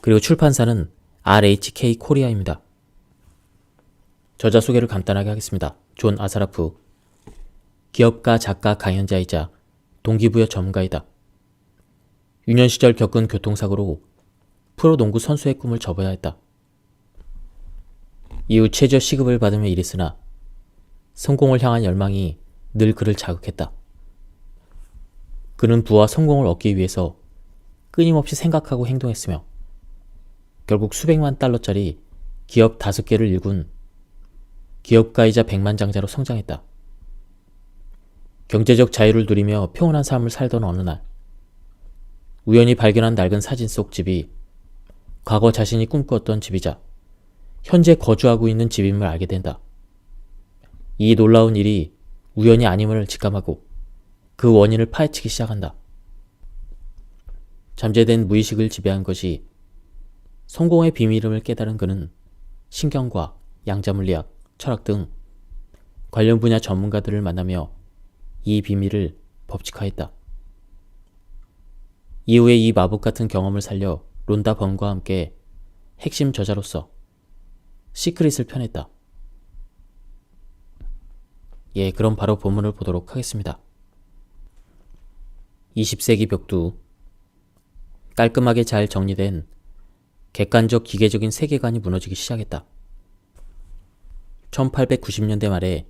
그리고 출판사는 RHK 코리아입니다. 저자 소개를 간단하게 하겠습니다. 존 아사라프, 기업가, 작가, 강연자이자 동기부여 전문가이다. 유년 시절 겪은 교통사고로 프로농구 선수의 꿈을 접어야 했다. 이후 최저 시급을 받으며 일했으나 성공을 향한 열망이 늘 그를 자극했다. 그는 부와 성공을 얻기 위해서 끊임없이 생각하고 행동했으며 결국 수백만 달러짜리 기업 5개를 일군 기업가이자 백만장자로 성장했다. 경제적 자유를 누리며 평온한 삶을 살던 어느 날, 우연히 발견한 낡은 사진 속 집이 과거 자신이 꿈꾸었던 집이자 현재 거주하고 있는 집임을 알게 된다. 이 놀라운 일이 우연이 아님을 직감하고 그 원인을 파헤치기 시작한다. 잠재된 무의식을 지배한 것이 성공의 비밀임을 깨달은 그는 신경과학, 양자물리학, 철학 등 관련 분야 전문가들을 만나며 이 비밀을 법칙화했다. 이후에 이 마법 같은 경험을 살려 론다 범과 함께 핵심 저자로서 시크릿을 펴냈다. 그럼 바로 본문을 보도록 하겠습니다. 20세기 벽두, 깔끔하게 잘 정리된 객관적 기계적인 세계관이 무너지기 시작했다. 1890년대 말에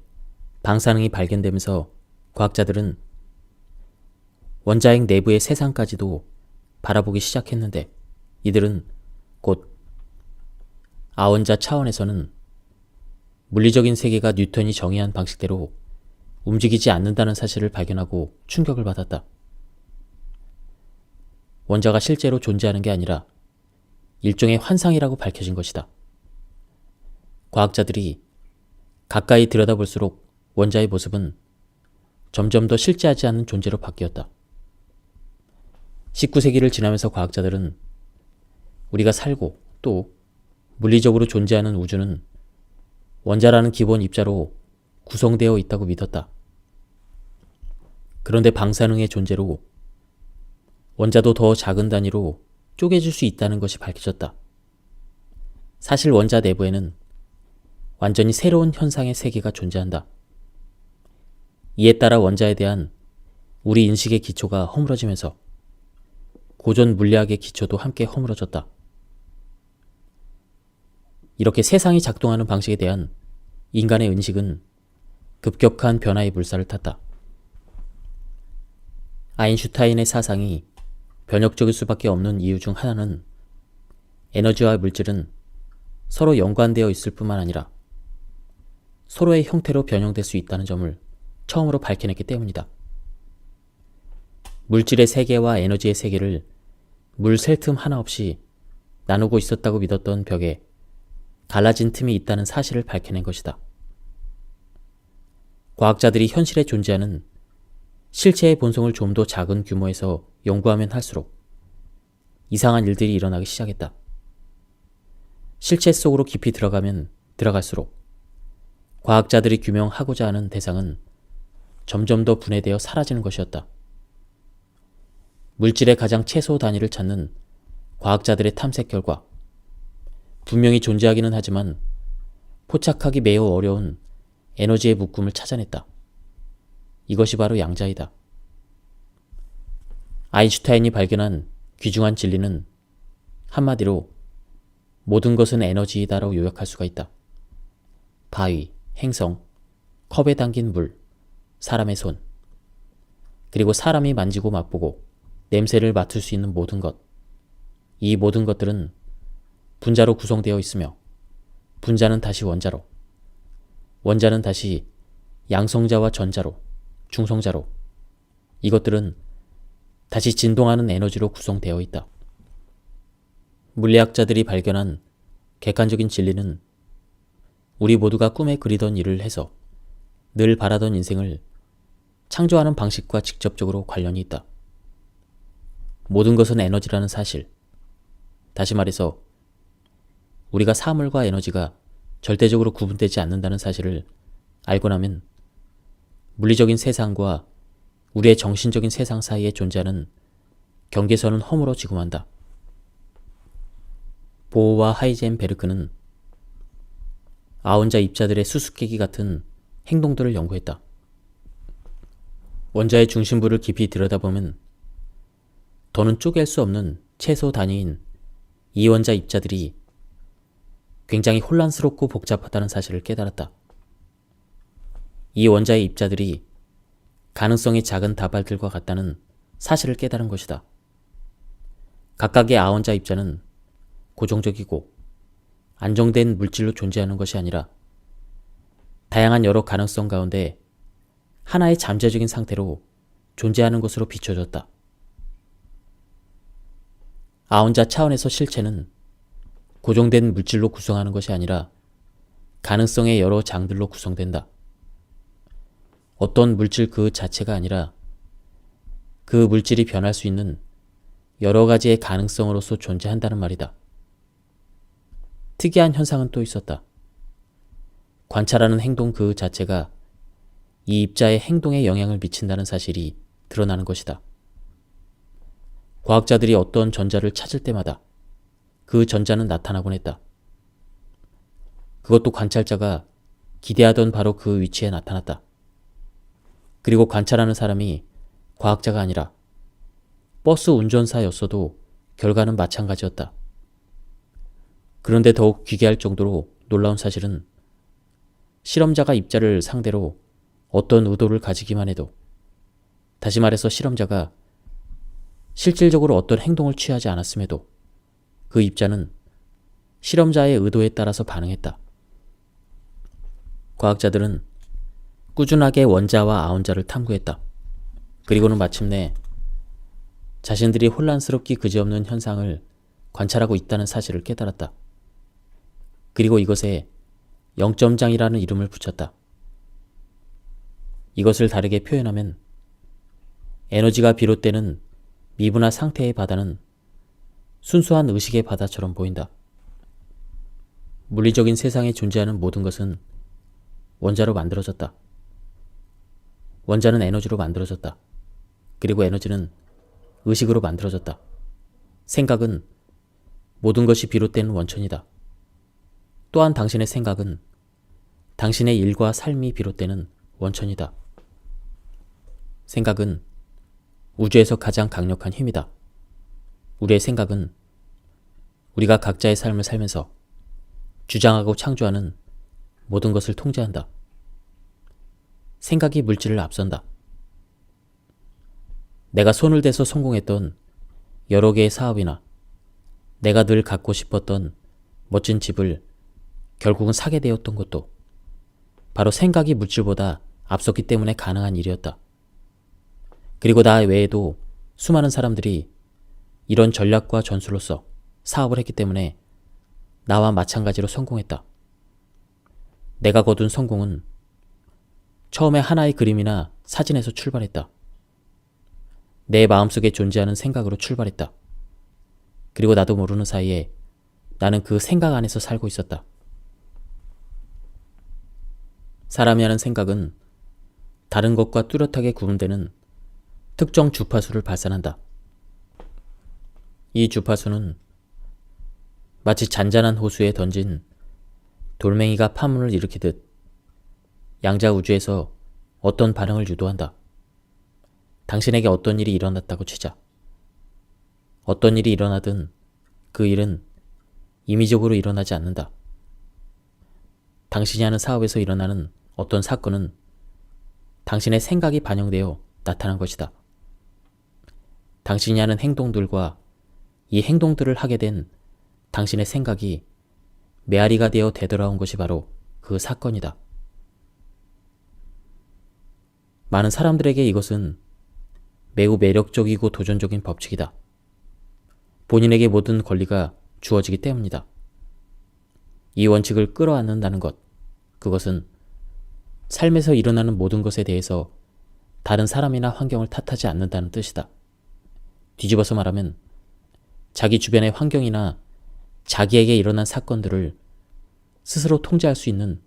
방사능이 발견되면서 과학자들은 원자핵 내부의 세상까지도 바라보기 시작했는데, 이들은 곧 아원자 차원에서는 물리적인 세계가 뉴턴이 정의한 방식대로 움직이지 않는다는 사실을 발견하고 충격을 받았다. 원자가 실제로 존재하는 게 아니라 일종의 환상이라고 밝혀진 것이다. 과학자들이 가까이 들여다볼수록 원자의 모습은 점점 더 실제하지 않는 존재로 바뀌었다. 19세기를 지나면서 과학자들은 우리가 살고 또 물리적으로 존재하는 우주는 원자라는 기본 입자로 구성되어 있다고 믿었다. 그런데 방사능의 존재로 원자도 더 작은 단위로 쪼개질 수 있다는 것이 밝혀졌다. 사실 원자 내부에는 완전히 새로운 현상의 세계가 존재한다. 이에 따라 원자에 대한 우리 인식의 기초가 허물어지면서 고전 물리학의 기초도 함께 허물어졌다. 이렇게 세상이 작동하는 방식에 대한 인간의 인식은 급격한 변화의 물살을 탔다. 아인슈타인의 사상이 변혁적일 수밖에 없는 이유 중 하나는 에너지와 물질은 서로 연관되어 있을 뿐만 아니라 서로의 형태로 변형될 수 있다는 점을 처음으로 밝혀냈기 때문이다. 물질의 세계와 에너지의 세계를 물 셀 틈 하나 없이 나누고 있었다고 믿었던 벽에 갈라진 틈이 있다는 사실을 밝혀낸 것이다. 과학자들이 현실에 존재하는 실체의 본성을 좀 더 작은 규모에서 연구하면 할수록 이상한 일들이 일어나기 시작했다. 실체 속으로 깊이 들어가면 들어갈수록 과학자들이 규명하고자 하는 대상은 점점 더 분해되어 사라지는 것이었다. 물질의 가장 최소 단위를 찾는 과학자들의 탐색 결과 분명히 존재하기는 하지만 포착하기 매우 어려운 에너지의 묶음을 찾아냈다. 이것이 바로 양자이다. 아인슈타인이 발견한 귀중한 진리는 한마디로 모든 것은 에너지이다라고 요약할 수가 있다. 바위, 행성, 컵에 담긴 물, 사람의 손, 그리고 사람이 만지고 맛보고 냄새를 맡을 수 있는 모든 것, 이 모든 것들은 분자로 구성되어 있으며 분자는 다시 원자로, 원자는 다시 양성자와 전자로, 중성자로, 이것들은 다시 진동하는 에너지로 구성되어 있다. 물리학자들이 발견한 객관적인 진리는 우리 모두가 꿈에 그리던 일을 해서 늘 바라던 인생을 창조하는 방식과 직접적으로 관련이 있다. 모든 것은 에너지라는 사실, 다시 말해서 우리가 사물과 에너지가 절대적으로 구분되지 않는다는 사실을 알고 나면 물리적인 세상과 우리의 정신적인 세상 사이에 존재하는 경계선은 허물어지고 만다. 보어와 하이젠베르크는 아혼자 입자들의 수수께끼 같은 행동들을 연구했다. 원자의 중심부를 깊이 들여다보면 더는 쪼갤 수 없는 최소 단위인 이원자 입자들이 굉장히 혼란스럽고 복잡하다는 사실을 깨달았다. 이 원자의 입자들이 가능성이 작은 다발들과 같다는 사실을 깨달은 것이다. 각각의 아원자 입자는 고정적이고 안정된 물질로 존재하는 것이 아니라 다양한 여러 가능성 가운데 하나의 잠재적인 상태로 존재하는 것으로 비춰졌다. 아혼자 차원에서 실체는 고정된 물질로 구성하는 것이 아니라 가능성의 여러 장들로 구성된다. 어떤 물질 그 자체가 아니라 그 물질이 변할 수 있는 여러 가지의 가능성으로서 존재한다는 말이다. 특이한 현상은 또 있었다. 관찰하는 행동 그 자체가 이 입자의 행동에 영향을 미친다는 사실이 드러나는 것이다. 과학자들이 어떤 전자를 찾을 때마다 그 전자는 나타나곤 했다. 그것도 관찰자가 기대하던 바로 그 위치에 나타났다. 그리고 관찰하는 사람이 과학자가 아니라 버스 운전사였어도 결과는 마찬가지였다. 그런데 더욱 귀계할 정도로 놀라운 사실은 실험자가 입자를 상대로 어떤 의도를 가지기만 해도, 다시 말해서 실험자가 실질적으로 어떤 행동을 취하지 않았음에도 그 입자는 실험자의 의도에 따라서 반응했다. 과학자들은 꾸준하게 원자와 아혼자를 탐구했다. 그리고는 마침내 자신들이 혼란스럽기 그지없는 현상을 관찰하고 있다는 사실을 깨달았다. 그리고 이것에 영점장이라는 이름을 붙였다. 이것을 다르게 표현하면 에너지가 비롯되는 미분화 상태의 바다는 순수한 의식의 바다처럼 보인다. 물리적인 세상에 존재하는 모든 것은 원자로 만들어졌다. 원자는 에너지로 만들어졌다. 그리고 에너지는 의식으로 만들어졌다. 생각은 모든 것이 비롯된 원천이다. 또한 당신의 생각은 당신의 일과 삶이 비롯되는 원천이다. 생각은 우주에서 가장 강력한 힘이다. 우리의 생각은 우리가 각자의 삶을 살면서 주장하고 창조하는 모든 것을 통제한다. 생각이 물질을 앞선다. 내가 손을 대서 성공했던 여러 개의 사업이나 내가 늘 갖고 싶었던 멋진 집을 결국은 사게 되었던 것도 바로 생각이 물질보다 앞섰기 때문에 가능한 일이었다. 그리고 나 외에도 수많은 사람들이 이런 전략과 전술로서 사업을 했기 때문에 나와 마찬가지로 성공했다. 내가 거둔 성공은 처음에 하나의 그림이나 사진에서 출발했다. 내 마음속에 존재하는 생각으로 출발했다. 그리고 나도 모르는 사이에 나는 그 생각 안에서 살고 있었다. 사람이 하는 생각은 다른 것과 뚜렷하게 구분되는 특정 주파수를 발산한다. 이 주파수는 마치 잔잔한 호수에 던진 돌멩이가 파문을 일으키듯 양자 우주에서 어떤 반응을 유도한다. 당신에게 어떤 일이 일어났다고 치자. 어떤 일이 일어나든 그 일은 임의적으로 일어나지 않는다. 당신이 하는 사업에서 일어나는 어떤 사건은 당신의 생각이 반영되어 나타난 것이다. 당신이 하는 행동들과 이 행동들을 하게 된 당신의 생각이 메아리가 되어 되돌아온 것이 바로 그 사건이다. 많은 사람들에게 이것은 매우 매력적이고 도전적인 법칙이다. 본인에게 모든 권리가 주어지기 때문이다. 이 원칙을 끌어안는다는 것, 그것은 삶에서 일어나는 모든 것에 대해서 다른 사람이나 환경을 탓하지 않는다는 뜻이다. 뒤집어서 말하면 자기 주변의 환경이나 자기에게 일어난 사건들을 스스로 통제할 수 있는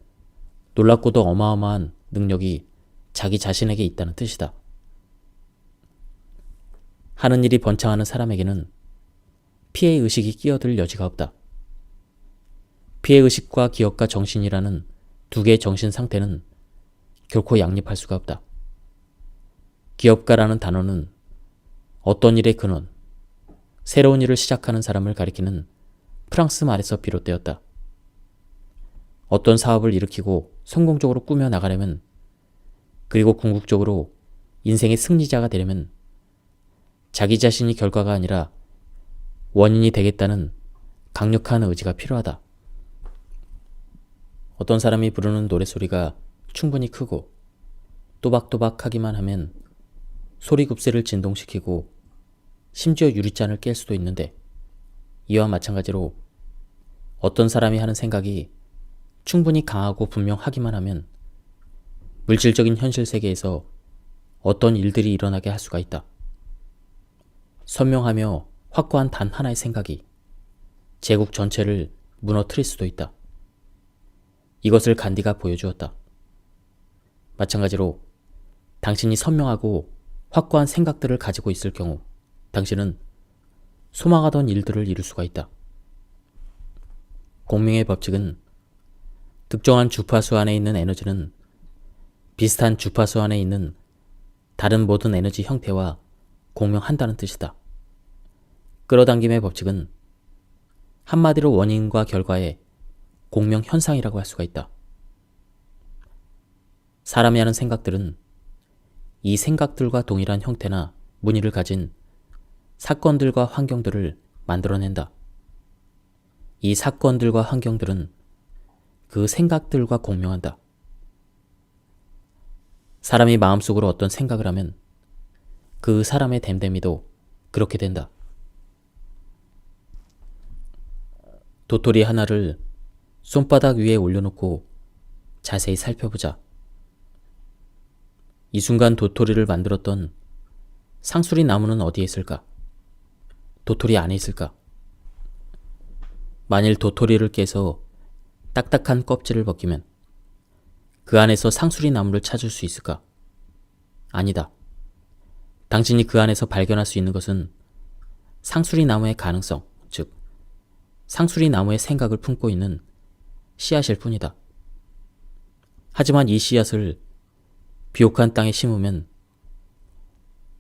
놀랍고도 어마어마한 능력이 자기 자신에게 있다는 뜻이다. 하는 일이 번창하는 사람에게는 피해의식이 끼어들 여지가 없다. 피해의식과 기억과 정신이라는 두 개의 정신 상태는 결코 양립할 수가 없다. 기업가라는 단어는 어떤 일의 근원, 새로운 일을 시작하는 사람을 가리키는 프랑스 말에서 비롯되었다. 어떤 사업을 일으키고 성공적으로 꾸며 나가려면, 그리고 궁극적으로 인생의 승리자가 되려면 자기 자신이 결과가 아니라 원인이 되겠다는 강력한 의지가 필요하다. 어떤 사람이 부르는 노랫소리가 충분히 크고 또박또박 하기만 하면 소리굽새를 진동시키고 심지어 유리잔을 깰 수도 있는데, 이와 마찬가지로 어떤 사람이 하는 생각이 충분히 강하고 분명하기만 하면 물질적인 현실 세계에서 어떤 일들이 일어나게 할 수가 있다. 선명하며 확고한 단 하나의 생각이 제국 전체를 무너뜨릴 수도 있다. 이것을 간디가 보여주었다. 마찬가지로 당신이 선명하고 확고한 생각들을 가지고 있을 경우 당신은 소망하던 일들을 이룰 수가 있다. 공명의 법칙은 특정한 주파수 안에 있는 에너지는 비슷한 주파수 안에 있는 다른 모든 에너지 형태와 공명한다는 뜻이다. 끌어당김의 법칙은 한마디로 원인과 결과의 공명 현상이라고 할 수가 있다. 사람이 하는 생각들은 이 생각들과 동일한 형태나 무늬를 가진 사건들과 환경들을 만들어낸다. 이 사건들과 환경들은 그 생각들과 공명한다. 사람이 마음속으로 어떤 생각을 하면 그 사람의 됨됨이도 그렇게 된다. 도토리 하나를 손바닥 위에 올려놓고 자세히 살펴보자. 이 순간 도토리를 만들었던 상수리 나무는 어디에 있을까? 도토리 안에 있을까? 만일 도토리를 깨서 딱딱한 껍질을 벗기면 그 안에서 상수리 나무를 찾을 수 있을까? 아니다. 당신이 그 안에서 발견할 수 있는 것은 상수리 나무의 가능성, 즉 상수리 나무의 생각을 품고 있는 씨앗일 뿐이다. 하지만 이 씨앗을 비옥한 땅에 심으면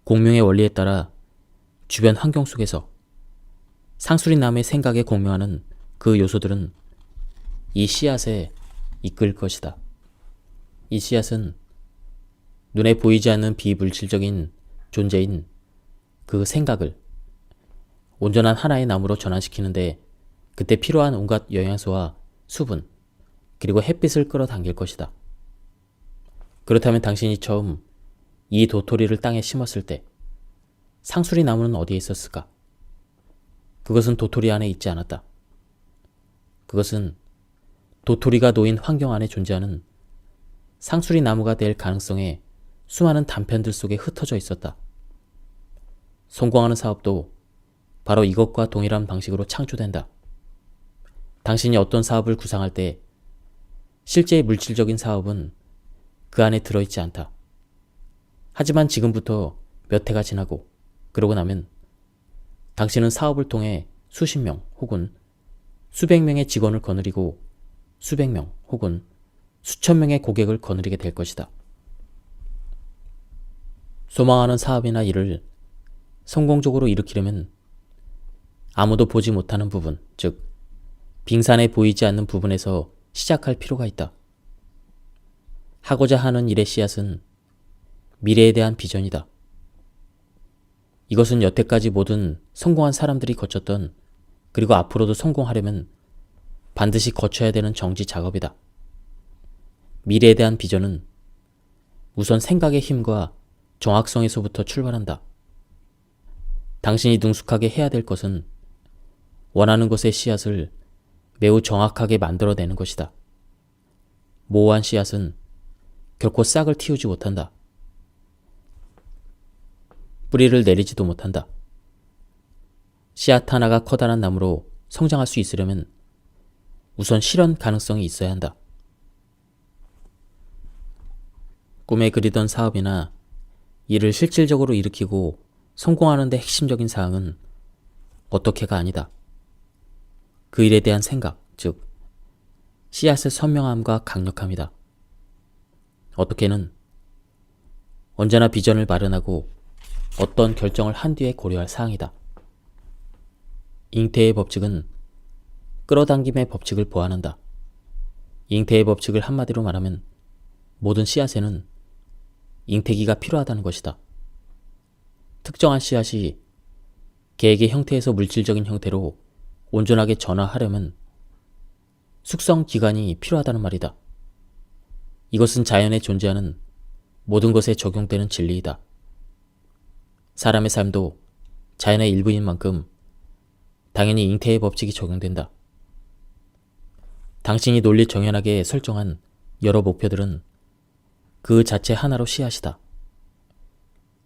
공명의 원리에 따라 주변 환경 속에서 상수리 나무의 생각에 공명하는 그 요소들은 이 씨앗에 이끌 것이다. 이 씨앗은 눈에 보이지 않는 비물질적인 존재인 그 생각을 온전한 하나의 나무로 전환시키는데 그때 필요한 온갖 영양소와 수분, 그리고 햇빛을 끌어당길 것이다. 그렇다면 당신이 처음 이 도토리를 땅에 심었을 때 상수리 나무는 어디에 있었을까? 그것은 도토리 안에 있지 않았다. 그것은 도토리가 놓인 환경 안에 존재하는 상수리 나무가 될 가능성의 수많은 단편들 속에 흩어져 있었다. 성공하는 사업도 바로 이것과 동일한 방식으로 창조된다. 당신이 어떤 사업을 구상할 때 실제의 물질적인 사업은 그 안에 들어있지 않다. 하지만 지금부터 몇 해가 지나고 그러고 나면 당신은 사업을 통해 수십 명 혹은 수백 명의 직원을 거느리고 수백 명 혹은 수천 명의 고객을 거느리게 될 것이다. 소망하는 사업이나 일을 성공적으로 일으키려면 아무도 보지 못하는 부분, 즉 빙산에 보이지 않는 부분에서 시작할 필요가 있다. 하고자 하는 일의 씨앗은 미래에 대한 비전이다. 이것은 여태까지 모든 성공한 사람들이 거쳤던, 그리고 앞으로도 성공하려면 반드시 거쳐야 되는 정지 작업이다. 미래에 대한 비전은 우선 생각의 힘과 정확성에서부터 출발한다. 당신이 능숙하게 해야 될 것은 원하는 것의 씨앗을 매우 정확하게 만들어내는 것이다. 모호한 씨앗은 결코 싹을 틔우지 못한다. 뿌리를 내리지도 못한다. 씨앗 하나가 커다란 나무로 성장할 수 있으려면 우선 실현 가능성이 있어야 한다. 꿈에 그리던 사업이나 이를 실질적으로 일으키고 성공하는 데 핵심적인 사항은 어떻게가 아니다. 그 일에 대한 생각, 즉 씨앗의 선명함과 강력함이다. 어떻게는 언제나 비전을 마련하고 어떤 결정을 한 뒤에 고려할 사항이다. 잉태의 법칙은 끌어당김의 법칙을 보완한다. 잉태의 법칙을 한마디로 말하면 모든 씨앗에는 잉태기가 필요하다는 것이다. 특정한 씨앗이 계획의 형태에서 물질적인 형태로 온전하게 전환하려면 숙성 기간이 필요하다는 말이다. 이것은 자연에 존재하는 모든 것에 적용되는 진리이다. 사람의 삶도 자연의 일부인 만큼 당연히 잉태의 법칙이 적용된다. 당신이 논리 정연하게 설정한 여러 목표들은 그 자체 하나로 씨앗이다.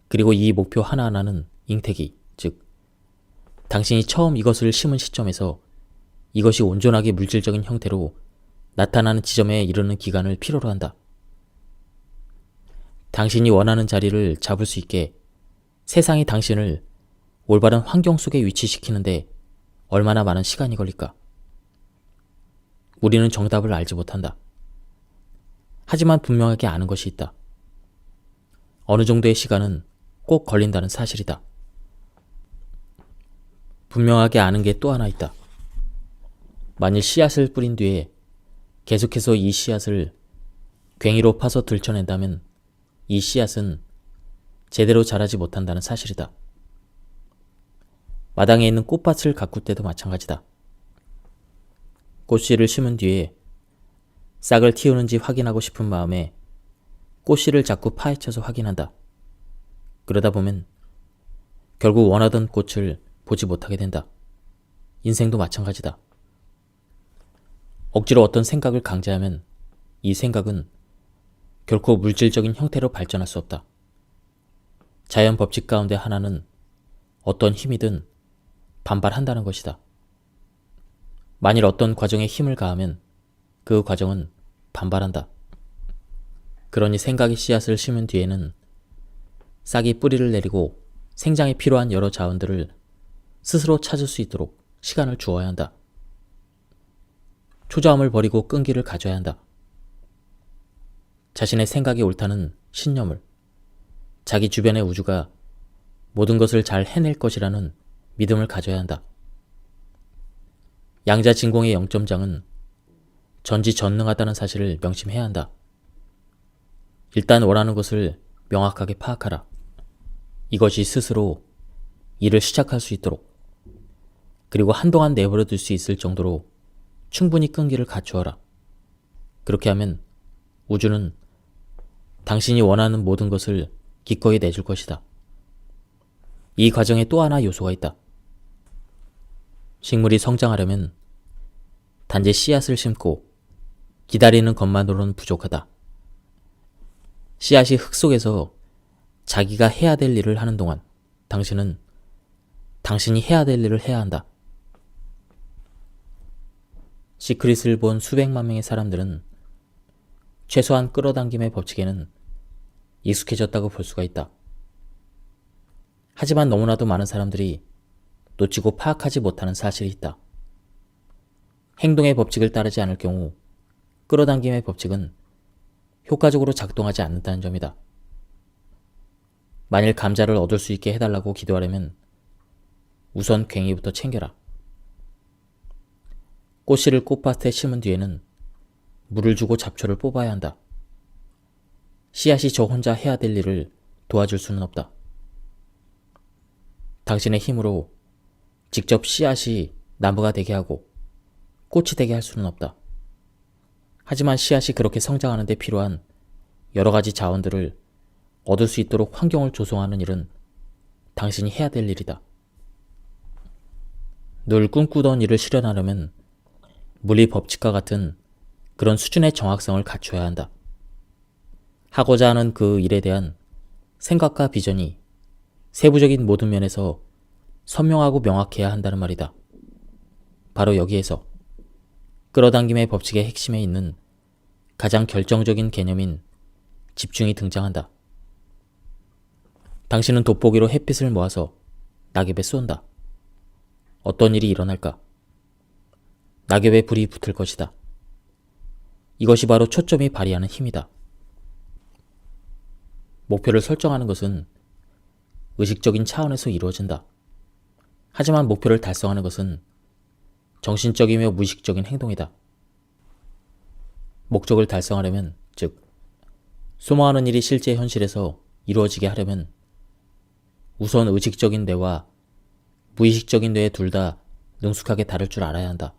그리고 이 목표 하나하나는 잉태기, 즉 당신이 처음 이것을 심은 시점에서 이것이 온전하게 물질적인 형태로 나타나는 지점에 이르는 기간을 필요로 한다. 당신이 원하는 자리를 잡을 수 있게 세상이 당신을 올바른 환경 속에 위치시키는데 얼마나 많은 시간이 걸릴까? 우리는 정답을 알지 못한다. 하지만 분명하게 아는 것이 있다. 어느 정도의 시간은 꼭 걸린다는 사실이다. 분명하게 아는 게 또 하나 있다. 만일 씨앗을 뿌린 뒤에 계속해서 이 씨앗을 괭이로 파서 들춰낸다면 이 씨앗은 제대로 자라지 못한다는 사실이다. 마당에 있는 꽃밭을 가꿀 때도 마찬가지다. 꽃씨를 심은 뒤에 싹을 틔우는지 확인하고 싶은 마음에 꽃씨를 자꾸 파헤쳐서 확인한다. 그러다 보면 결국 원하던 꽃을 보지 못하게 된다. 인생도 마찬가지다. 억지로 어떤 생각을 강제하면 이 생각은 결코 물질적인 형태로 발전할 수 없다. 자연 법칙 가운데 하나는 어떤 힘이든 반발한다는 것이다. 만일 어떤 과정에 힘을 가하면 그 과정은 반발한다. 그러니 생각의 씨앗을 심은 뒤에는 싹이 뿌리를 내리고 생장에 필요한 여러 자원들을 스스로 찾을 수 있도록 시간을 주어야 한다. 초조함을 버리고 끈기를 가져야 한다. 자신의 생각이 옳다는 신념을, 자기 주변의 우주가 모든 것을 잘 해낼 것이라는 믿음을 가져야 한다. 양자진공의 영점장은 전지전능하다는 사실을 명심해야 한다. 일단 원하는 것을 명확하게 파악하라. 이것이 스스로 일을 시작할 수 있도록, 그리고 한동안 내버려 둘 수 있을 정도로 충분히 끈기를 갖추어라. 그렇게 하면 우주는 당신이 원하는 모든 것을 기꺼이 내줄 것이다. 이 과정에 또 하나 요소가 있다. 식물이 성장하려면 단지 씨앗을 심고 기다리는 것만으로는 부족하다. 씨앗이 흙 속에서 자기가 해야 될 일을 하는 동안 당신은 당신이 해야 될 일을 해야 한다. 시크릿을 본 수백만 명의 사람들은 최소한 끌어당김의 법칙에는 익숙해졌다고 볼 수가 있다. 하지만 너무나도 많은 사람들이 놓치고 파악하지 못하는 사실이 있다. 행동의 법칙을 따르지 않을 경우 끌어당김의 법칙은 효과적으로 작동하지 않는다는 점이다. 만일 감자를 얻을 수 있게 해달라고 기도하려면 우선 괭이부터 챙겨라. 꽃씨를 꽃밭에 심은 뒤에는 물을 주고 잡초를 뽑아야 한다. 씨앗이 저 혼자 해야 될 일을 도와줄 수는 없다. 당신의 힘으로 직접 씨앗이 나무가 되게 하고 꽃이 되게 할 수는 없다. 하지만 씨앗이 그렇게 성장하는 데 필요한 여러 가지 자원들을 얻을 수 있도록 환경을 조성하는 일은 당신이 해야 될 일이다. 늘 꿈꾸던 일을 실현하려면 물리 법칙과 같은 그런 수준의 정확성을 갖춰야 한다. 하고자 하는 그 일에 대한 생각과 비전이 세부적인 모든 면에서 선명하고 명확해야 한다는 말이다. 바로 여기에서 끌어당김의 법칙의 핵심에 있는 가장 결정적인 개념인 집중이 등장한다. 당신은 돋보기로 햇빛을 모아서 낙엽에 쏜다. 어떤 일이 일어날까? 낙엽에 불이 붙을 것이다. 이것이 바로 초점이 발휘하는 힘이다. 목표를 설정하는 것은 의식적인 차원에서 이루어진다. 하지만 목표를 달성하는 것은 정신적이며 무의식적인 행동이다. 목적을 달성하려면, 즉 소모하는 일이 실제 현실에서 이루어지게 하려면 우선 의식적인 뇌와 무의식적인 뇌 둘 다 능숙하게 다룰 줄 알아야 한다.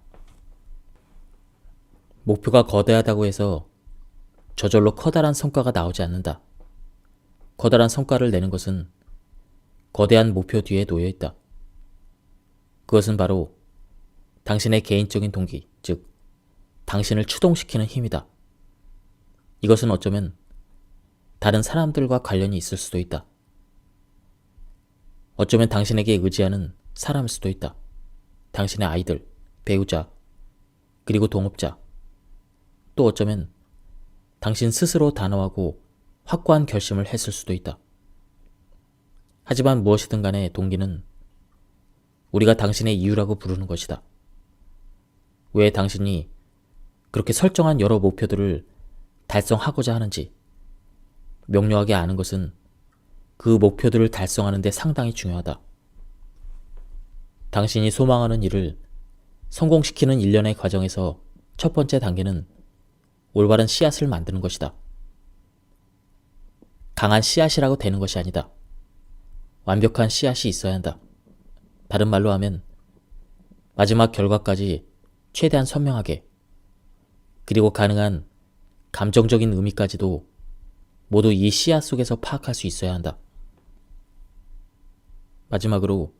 목표가 거대하다고 해서 저절로 커다란 성과가 나오지 않는다. 커다란 성과를 내는 것은 거대한 목표 뒤에 놓여 있다. 그것은 바로 당신의 개인적인 동기, 즉 당신을 추동시키는 힘이다. 이것은 어쩌면 다른 사람들과 관련이 있을 수도 있다. 어쩌면 당신에게 의지하는 사람일 수도 있다. 당신의 아이들, 배우자, 그리고 동업자. 또 어쩌면 당신 스스로 단호하고 확고한 결심을 했을 수도 있다. 하지만 무엇이든 간에 동기는 우리가 당신의 이유라고 부르는 것이다. 왜 당신이 그렇게 설정한 여러 목표들을 달성하고자 하는지 명료하게 아는 것은 그 목표들을 달성하는 데 상당히 중요하다. 당신이 소망하는 일을 성공시키는 일련의 과정에서 첫 번째 단계는 올바른 씨앗을 만드는 것이다. 강한 씨앗이라고 되는 것이 아니다. 완벽한 씨앗이 있어야 한다. 다른 말로 하면 마지막 결과까지 최대한 선명하게, 그리고 가능한 감정적인 의미까지도 모두 이 씨앗 속에서 파악할 수 있어야 한다. 마지막으로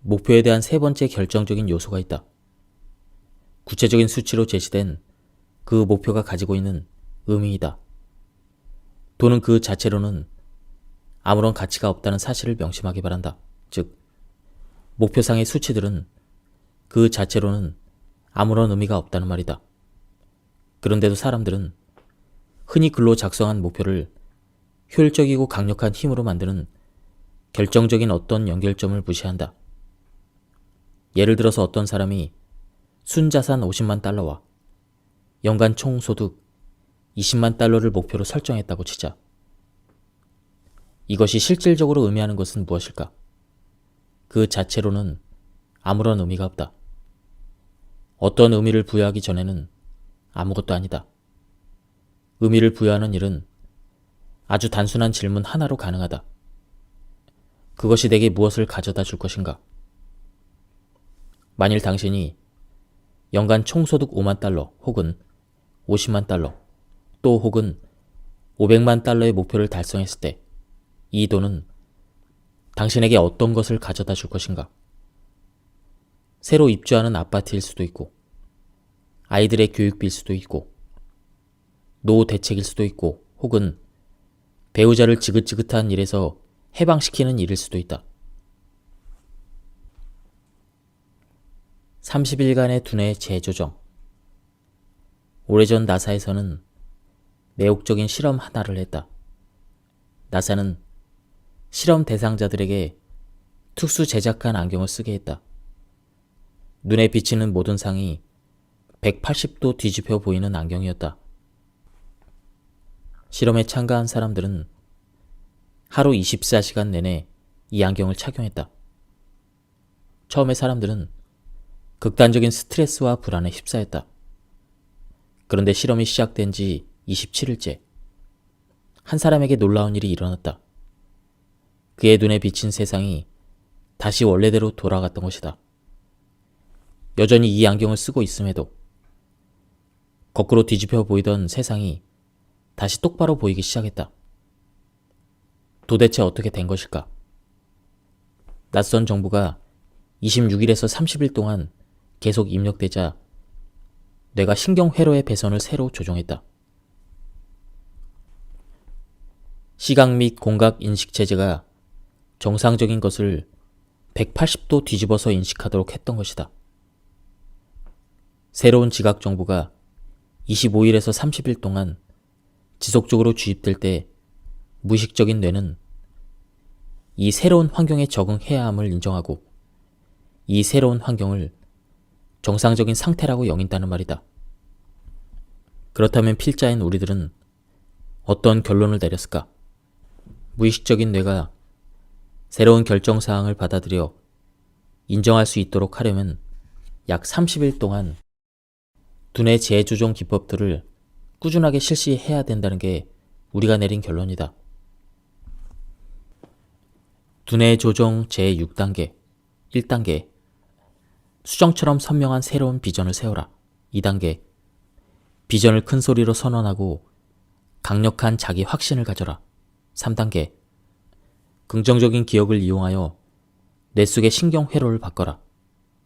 목표에 대한 세 번째 결정적인 요소가 있다. 구체적인 수치로 제시된 그 목표가 가지고 있는 의미이다. 또는 그 자체로는 아무런 가치가 없다는 사실을 명심하기 바란다. 즉, 목표상의 수치들은 그 자체로는 아무런 의미가 없다는 말이다. 그런데도 사람들은 흔히 글로 작성한 목표를 효율적이고 강력한 힘으로 만드는 결정적인 어떤 연결점을 무시한다. 예를 들어서 어떤 사람이 순자산 50만 달러와 연간 총소득 20만 달러를 목표로 설정했다고 치자. 이것이 실질적으로 의미하는 것은 무엇일까? 그 자체로는 아무런 의미가 없다. 어떤 의미를 부여하기 전에는 아무것도 아니다. 의미를 부여하는 일은 아주 단순한 질문 하나로 가능하다. 그것이 내게 무엇을 가져다 줄 것인가? 만일 당신이 연간 총소득 5만 달러 혹은 50만 달러 또 혹은 500만 달러의 목표를 달성했을 때 이 돈은 당신에게 어떤 것을 가져다 줄 것인가? 새로 입주하는 아파트일 수도 있고, 아이들의 교육비일 수도 있고, 노후 대책일 수도 있고, 혹은 배우자를 지긋지긋한 일에서 해방시키는 일일 수도 있다. 30일간의 두뇌 재조정. 오래전 나사에서는 매혹적인 실험 하나를 했다. 나사는 실험 대상자들에게 특수 제작한 안경을 쓰게 했다. 눈에 비치는 모든 상이 180도 뒤집혀 보이는 안경이었다. 실험에 참가한 사람들은 하루 24시간 내내 이 안경을 착용했다. 처음에 사람들은 극단적인 스트레스와 불안에 휩싸였다. 그런데 실험이 시작된 지 27일째, 한 사람에게 놀라운 일이 일어났다. 그의 눈에 비친 세상이 다시 원래대로 돌아갔던 것이다. 여전히 이 안경을 쓰고 있음에도 거꾸로 뒤집혀 보이던 세상이 다시 똑바로 보이기 시작했다. 도대체 어떻게 된 것일까? 낯선 정보가 26일에서 30일 동안 계속 입력되자 뇌가 신경회로의 배선을 새로 조정했다. 시각 및 공각 인식 체제가 정상적인 것을 180도 뒤집어서 인식하도록 했던 것이다. 새로운 지각 정보가 25일에서 30일 동안 지속적으로 주입될 때 무의식적인 뇌는 이 새로운 환경에 적응해야 함을 인정하고 이 새로운 환경을 정상적인 상태라고 여긴다는 말이다. 그렇다면 필자인 우리들은 어떤 결론을 내렸을까? 무의식적인 뇌가 새로운 결정사항을 받아들여 인정할 수 있도록 하려면 약 30일 동안 두뇌 재조정 기법들을 꾸준하게 실시해야 된다는 게 우리가 내린 결론이다. 두뇌 조정 제6단계 1단계 수정처럼 선명한 새로운 비전을 세워라. 2단계 비전을 큰 소리로 선언하고 강력한 자기 확신을 가져라. 3단계 긍정적인 기억을 이용하여 뇌 속의 신경회로를 바꿔라.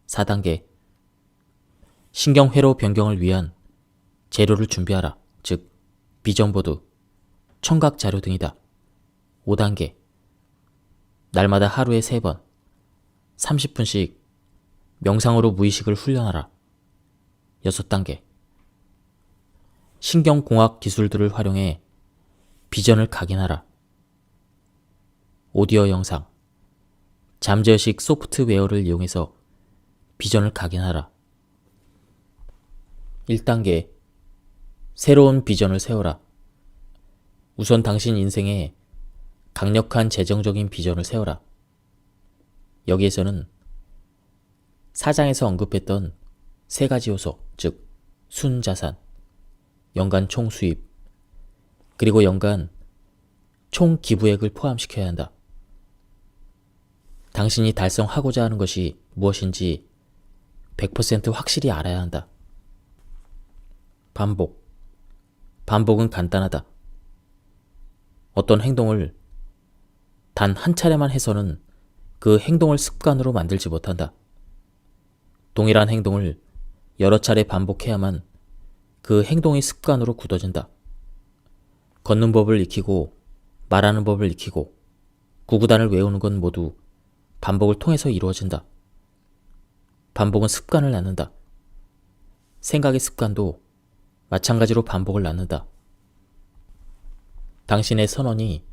4단계 신경회로 변경을 위한 재료를 준비하라. 즉 비전보드, 청각 자료 등이다. 5단계 날마다 하루에 3번 30분씩 명상으로 무의식을 훈련하라. 6단계 신경공학 기술들을 활용해 비전을 각인하라. 오디오 영상, 잠재의식 소프트웨어를 이용해서 비전을 각인하라. 1단계 새로운 비전을 세워라. 우선 당신 인생에 강력한 재정적인 비전을 세워라. 여기에서는 4장에서 언급했던 3가지 요소, 즉 순자산, 연간 총 수입, 그리고 연간 총 기부액을 포함시켜야 한다. 당신이 달성하고자 하는 것이 무엇인지 100% 확실히 알아야 한다. 반복. 반복은 간단하다. 어떤 행동을 단 한 차례만 해서는 그 행동을 습관으로 만들지 못한다. 동일한 행동을 여러 차례 반복해야만 그 행동이 습관으로 굳어진다. 걷는 법을 익히고 말하는 법을 익히고 구구단을 외우는 건 모두 반복을 통해서 이루어진다. 반복은 습관을 낳는다. 생각의 습관도 마찬가지로 반복을 낳는다. 당신의 선언이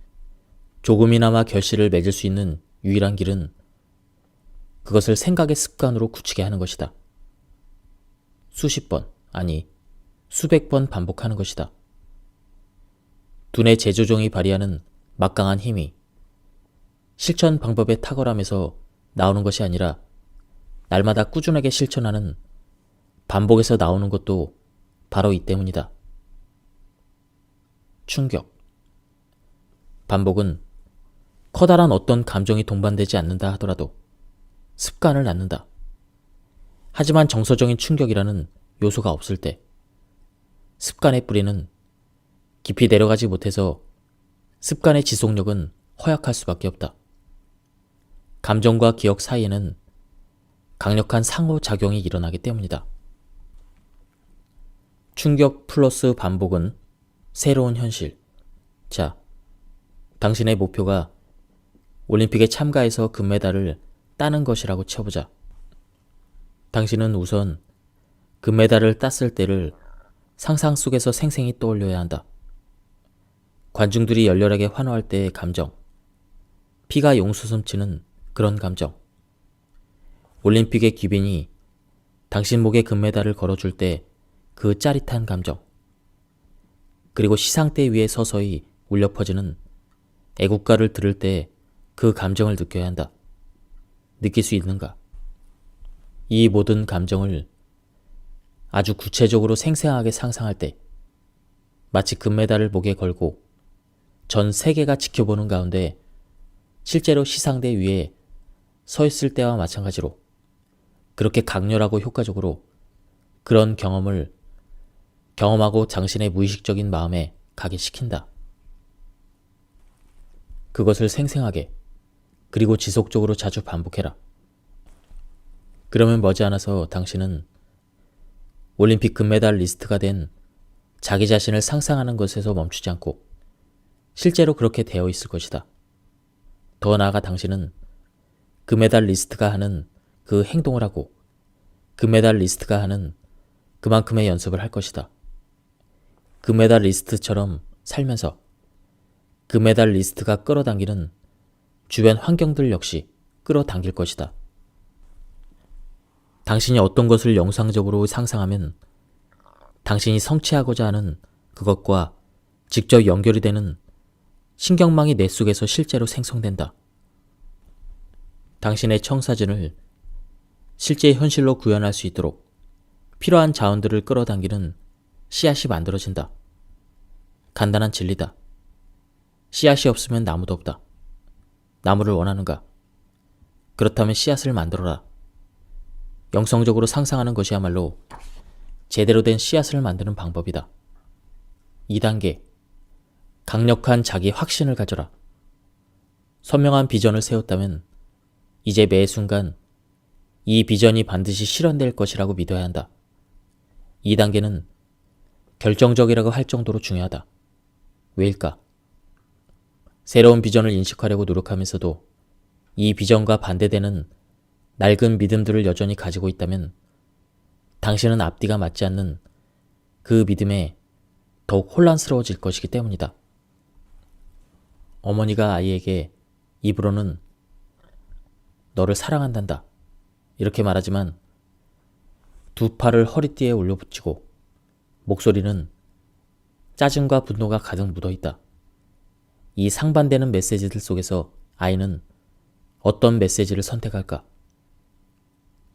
조금이나마 결실을 맺을 수 있는 유일한 길은 그것을 생각의 습관으로 굳히게 하는 것이다. 수십 번, 아니 수백 번 반복하는 것이다. 두뇌 재조정이 발휘하는 막강한 힘이 실천 방법의 탁월함에서 나오는 것이 아니라 날마다 꾸준하게 실천하는 반복에서 나오는 것도 바로 이 때문이다. 충격. 반복은 커다란 어떤 감정이 동반되지 않는다 하더라도 습관을 낳는다. 하지만 정서적인 충격이라는 요소가 없을 때 습관의 뿌리는 깊이 내려가지 못해서 습관의 지속력은 허약할 수밖에 없다. 감정과 기억 사이에는 강력한 상호작용이 일어나기 때문이다. 충격 플러스 반복은 새로운 현실. 자, 당신의 목표가 올림픽에 참가해서 금메달을 따는 것이라고 쳐보자. 당신은 우선 금메달을 땄을 때를 상상 속에서 생생히 떠올려야 한다. 관중들이 열렬하게 환호할 때의 감정, 피가 용수숨치는 그런 감정, 올림픽의 귀빈이 당신 목에 금메달을 걸어줄 때 그 짜릿한 감정, 그리고 시상대 위에 서서히 울려 퍼지는 애국가를 들을 때 그 감정을 느껴야 한다. 느낄 수 있는가? 이 모든 감정을 아주 구체적으로 생생하게 상상할 때 마치 금메달을 목에 걸고 전 세계가 지켜보는 가운데 실제로 시상대 위에 서 있을 때와 마찬가지로 그렇게 강렬하고 효과적으로 그런 경험을 경험하고 당신의 무의식적인 마음에 가게 시킨다. 그것을 생생하게 그리고 지속적으로 자주 반복해라. 그러면 머지않아서 당신은 올림픽 금메달리스트가 된 자기 자신을 상상하는 것에서 멈추지 않고 실제로 그렇게 되어 있을 것이다. 더 나아가 당신은 금메달리스트가 하는 그 행동을 하고 금메달리스트가 하는 그만큼의 연습을 할 것이다. 금메달리스트처럼 살면서 금메달리스트가 끌어당기는 주변 환경들 역시 끌어당길 것이다. 당신이 어떤 것을 영상적으로 상상하면 당신이 성취하고자 하는 그것과 직접 연결이 되는 신경망이 뇌 속에서 실제로 생성된다. 당신의 청사진을 실제 현실로 구현할 수 있도록 필요한 자원들을 끌어당기는 씨앗이 만들어진다. 간단한 진리다. 씨앗이 없으면 나무도 없다. 나무를 원하는가? 그렇다면 씨앗을 만들어라. 영성적으로 상상하는 것이야말로 제대로 된 씨앗을 만드는 방법이다. 2단계. 강력한 자기 확신을 가져라. 선명한 비전을 세웠다면 이제 매 순간 이 비전이 반드시 실현될 것이라고 믿어야 한다. 2단계는 결정적이라고 할 정도로 중요하다. 왜일까? 새로운 비전을 인식하려고 노력하면서도 이 비전과 반대되는 낡은 믿음들을 여전히 가지고 있다면 당신은 앞뒤가 맞지 않는 그 믿음에 더욱 혼란스러워질 것이기 때문이다. 어머니가 아이에게 입으로는 너를 사랑한단다 이렇게 말하지만 두 팔을 허리띠에 올려붙이고 목소리는 짜증과 분노가 가득 묻어있다. 이 상반되는 메시지들 속에서 아이는 어떤 메시지를 선택할까?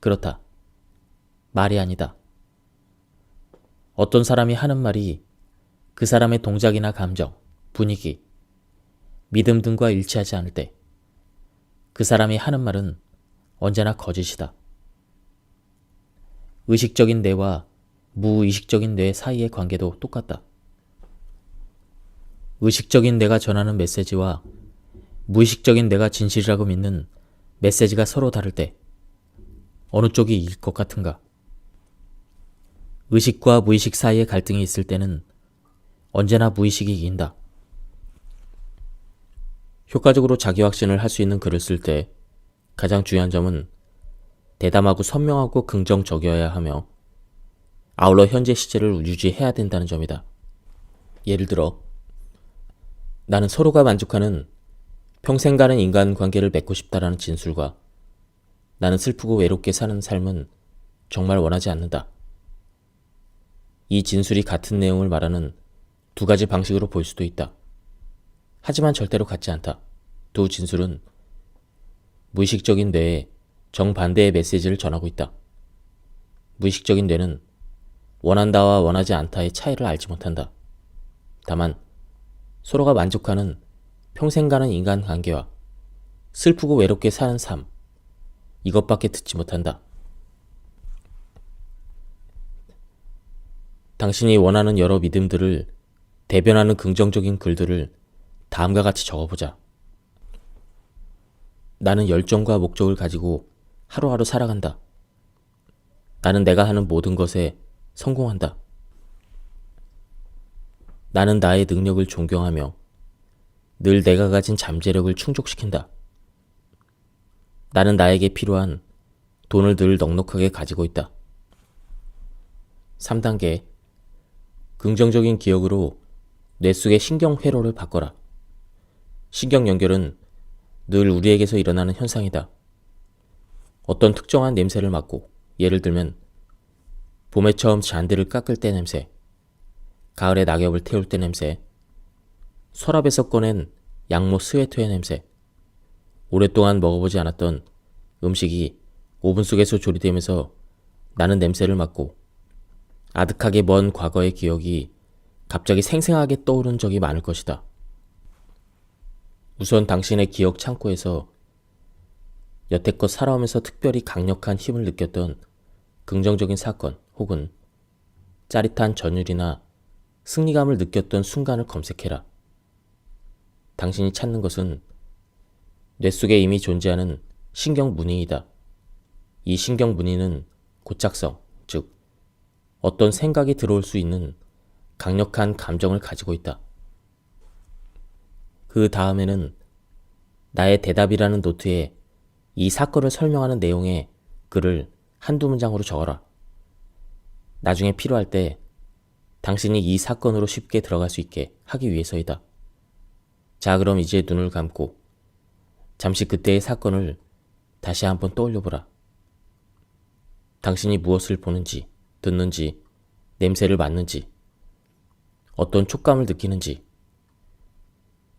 그렇다. 말이 아니다. 어떤 사람이 하는 말이 그 사람의 동작이나 감정, 분위기, 믿음 등과 일치하지 않을 때 그 사람이 하는 말은 언제나 거짓이다. 의식적인 뇌와 무의식적인 뇌 사이의 관계도 똑같다. 의식적인 뇌가 전하는 메시지와 무의식적인 뇌가 진실이라고 믿는 메시지가 서로 다를 때 어느 쪽이 이길 것 같은가? 의식과 무의식 사이의 갈등이 있을 때는 언제나 무의식이 이긴다. 효과적으로 자기 확신을 할 수 있는 글을 쓸 때 가장 중요한 점은 대담하고 선명하고 긍정적이어야 하며 아울러 현재 시제를 유지해야 된다는 점이다. 예를 들어 나는 서로가 만족하는 평생 가는 인간관계를 맺고 싶다라는 진술과 나는 슬프고 외롭게 사는 삶은 정말 원하지 않는다. 이 진술이 같은 내용을 말하는 두 가지 방식으로 볼 수도 있다. 하지만 절대로 같지 않다. 두 진술은 무의식적인 뇌에 정반대의 메시지를 전하고 있다. 무의식적인 뇌는 원한다와 원하지 않다의 차이를 알지 못한다. 다만 서로가 만족하는 평생 가는 인간관계와 슬프고 외롭게 사는 삶, 이것밖에 듣지 못한다. 당신이 원하는 여러 믿음들을 대변하는 긍정적인 글들을 다음과 같이 적어보자. 나는 열정과 목적을 가지고 하루하루 살아간다. 나는 내가 하는 모든 것에 성공한다. 나는 나의 능력을 존경하며 늘 내가 가진 잠재력을 충족시킨다. 나는 나에게 필요한 돈을 늘 넉넉하게 가지고 있다. 3단계. 긍정적인 기억으로 뇌 속의 신경 회로를 바꿔라. 신경 연결은 늘 우리에게서 일어나는 현상이다. 어떤 특정한 냄새를 맡고, 예를 들면 봄에 처음 잔디를 깎을 때 냄새, 가을에 낙엽을 태울 때 냄새, 서랍에서 꺼낸 양모 스웨터의 냄새, 오랫동안 먹어보지 않았던 음식이 오븐 속에서 조리되면서 나는 냄새를 맡고 아득하게 먼 과거의 기억이 갑자기 생생하게 떠오른 적이 많을 것이다. 우선 당신의 기억 창고에서 여태껏 살아오면서 특별히 강력한 힘을 느꼈던 긍정적인 사건 혹은 짜릿한 전율이나 승리감을 느꼈던 순간을 검색해라. 당신이 찾는 것은 뇌 속에 이미 존재하는 신경 문의이다. 이 신경 문의는 고착성, 즉 어떤 생각이 들어올 수 있는 강력한 감정을 가지고 있다. 그 다음에는 나의 대답이라는 노트에 이 사건을 설명하는 내용의 글을 한두 문장으로 적어라. 나중에 필요할 때 당신이 이 사건으로 쉽게 들어갈 수 있게 하기 위해서이다. 자, 그럼 이제 눈을 감고 잠시 그때의 사건을 다시 한번 떠올려보라. 당신이 무엇을 보는지, 듣는지, 냄새를 맡는지, 어떤 촉감을 느끼는지,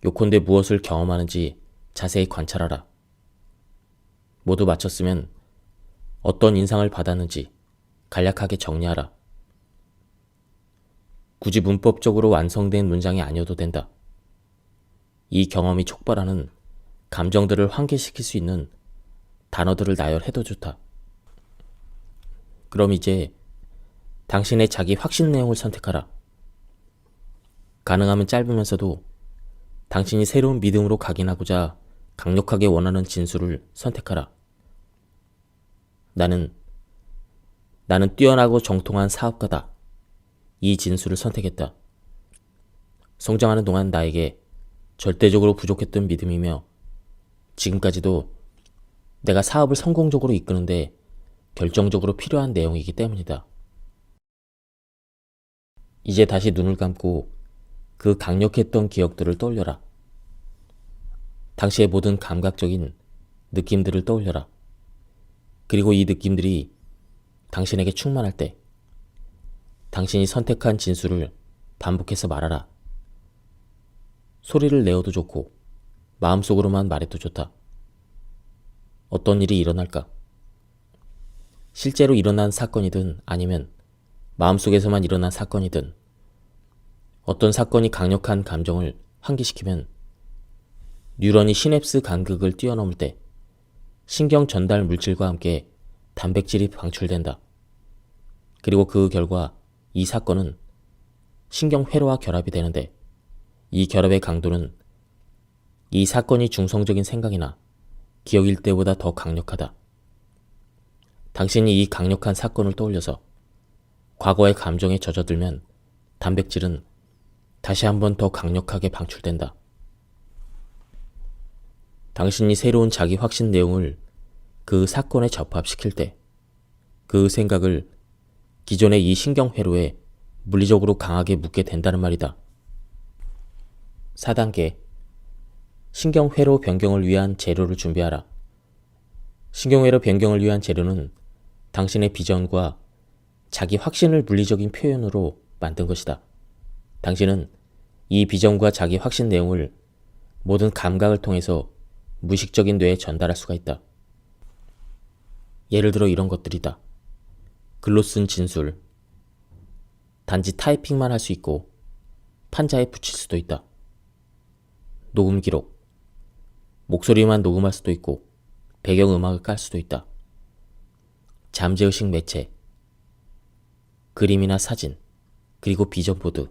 요컨대 무엇을 경험하는지 자세히 관찰하라. 모두 마쳤으면 어떤 인상을 받았는지 간략하게 정리하라. 굳이 문법적으로 완성된 문장이 아니어도 된다. 이 경험이 촉발하는 감정들을 환기시킬 수 있는 단어들을 나열해도 좋다. 그럼 이제 당신의 자기 확신 내용을 선택하라. 가능하면 짧으면서도 당신이 새로운 믿음으로 각인하고자 강력하게 원하는 진술을 선택하라. 나는 뛰어나고 정통한 사업가다. 이 진술을 선택했다. 성장하는 동안 나에게 절대적으로 부족했던 믿음이며 지금까지도 내가 사업을 성공적으로 이끄는데 결정적으로 필요한 내용이기 때문이다. 이제 다시 눈을 감고 그 강력했던 기억들을 떠올려라. 당시의 모든 감각적인 느낌들을 떠올려라. 그리고 이 느낌들이 당신에게 충만할 때 당신이 선택한 진술을 반복해서 말하라. 소리를 내어도 좋고 마음속으로만 말해도 좋다. 어떤 일이 일어날까? 실제로 일어난 사건이든 아니면 마음속에서만 일어난 사건이든 어떤 사건이 강력한 감정을 환기시키면 뉴런이 시냅스 간극을 뛰어넘을 때 신경 전달 물질과 함께 단백질이 방출된다. 그리고 그 결과 이 사건은 신경 회로와 결합이 되는데 이 결합의 강도는 이 사건이 중성적인 생각이나 기억일 때보다 더 강력하다. 당신이 이 강력한 사건을 떠올려서 과거의 감정에 젖어들면 단백질은 다시 한번 더 강력하게 방출된다. 당신이 새로운 자기 확신 내용을 그 사건에 접합시킬 때 그 생각을 기존의 이 신경회로에 물리적으로 강하게 묻게 된다는 말이다. 4단계 신경회로 변경을 위한 재료를 준비하라. 신경회로 변경을 위한 재료는 당신의 비전과 자기 확신을 물리적인 표현으로 만든 것이다. 당신은 이 비전과 자기 확신 내용을 모든 감각을 통해서 무의식적인 뇌에 전달할 수가 있다. 예를 들어 이런 것들이다. 글로 쓴 진술, 단지 타이핑만 할 수 있고 판자에 붙일 수도 있다. 녹음 기록, 목소리만 녹음할 수도 있고 배경음악을 깔 수도 있다. 잠재의식 매체, 그림이나 사진, 그리고 비전보드.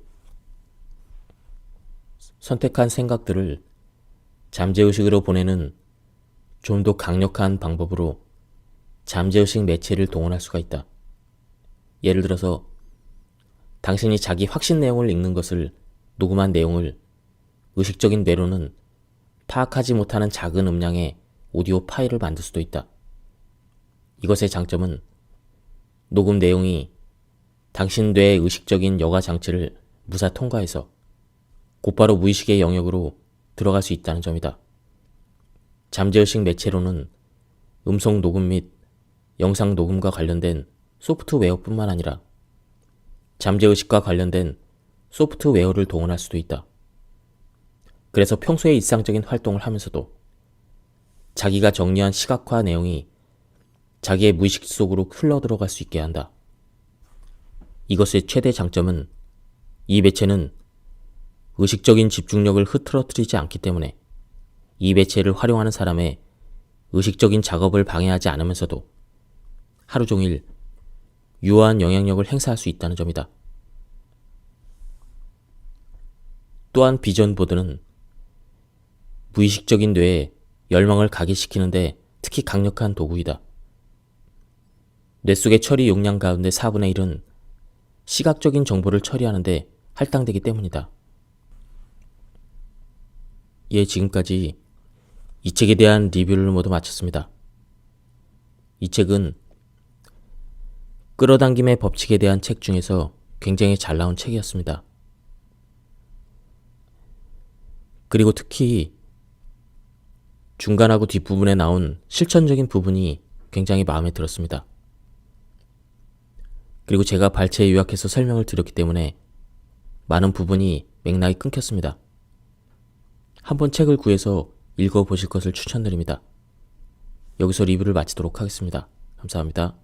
선택한 생각들을 잠재의식으로 보내는 좀 더 강력한 방법으로 잠재의식 매체를 동원할 수가 있다. 예를 들어서 당신이 자기 확신 내용을 읽는 것을 녹음한 내용을 의식적인 뇌로는 파악하지 못하는 작은 음량의 오디오 파일을 만들 수도 있다. 이것의 장점은 녹음 내용이 당신 뇌의 의식적인 여가 장치를 무사 통과해서 곧바로 무의식의 영역으로 들어갈 수 있다는 점이다. 잠재의식 매체로는 음성 녹음 및 영상 녹음과 관련된 소프트웨어뿐만 아니라 잠재의식과 관련된 소프트웨어를 동원할 수도 있다. 그래서 평소에 일상적인 활동을 하면서도 자기가 정리한 시각화 내용이 자기의 무의식 속으로 흘러들어갈 수 있게 한다. 이것의 최대 장점은 이 매체는 의식적인 집중력을 흐트러뜨리지 않기 때문에 이 매체를 활용하는 사람의 의식적인 작업을 방해하지 않으면서도 하루 종일 유효한 영향력을 행사할 수 있다는 점이다. 또한 비전 보드는 무의식적인 뇌에 열망을 각인시키는데 특히 강력한 도구이다. 뇌 속의 처리 용량 가운데 4분의 1은 시각적인 정보를 처리하는데 할당되기 때문이다. 예, 지금까지 이 책에 대한 리뷰를 모두 마쳤습니다. 이 책은 끌어당김의 법칙에 대한 책 중에서 굉장히 잘 나온 책이었습니다. 그리고 특히 중간하고 뒷부분에 나온 실천적인 부분이 굉장히 마음에 들었습니다. 그리고 제가 발췌에 요약해서 설명을 드렸기 때문에 많은 부분이 맥락이 끊겼습니다. 한번 책을 구해서 읽어보실 것을 추천드립니다. 여기서 리뷰를 마치도록 하겠습니다. 감사합니다.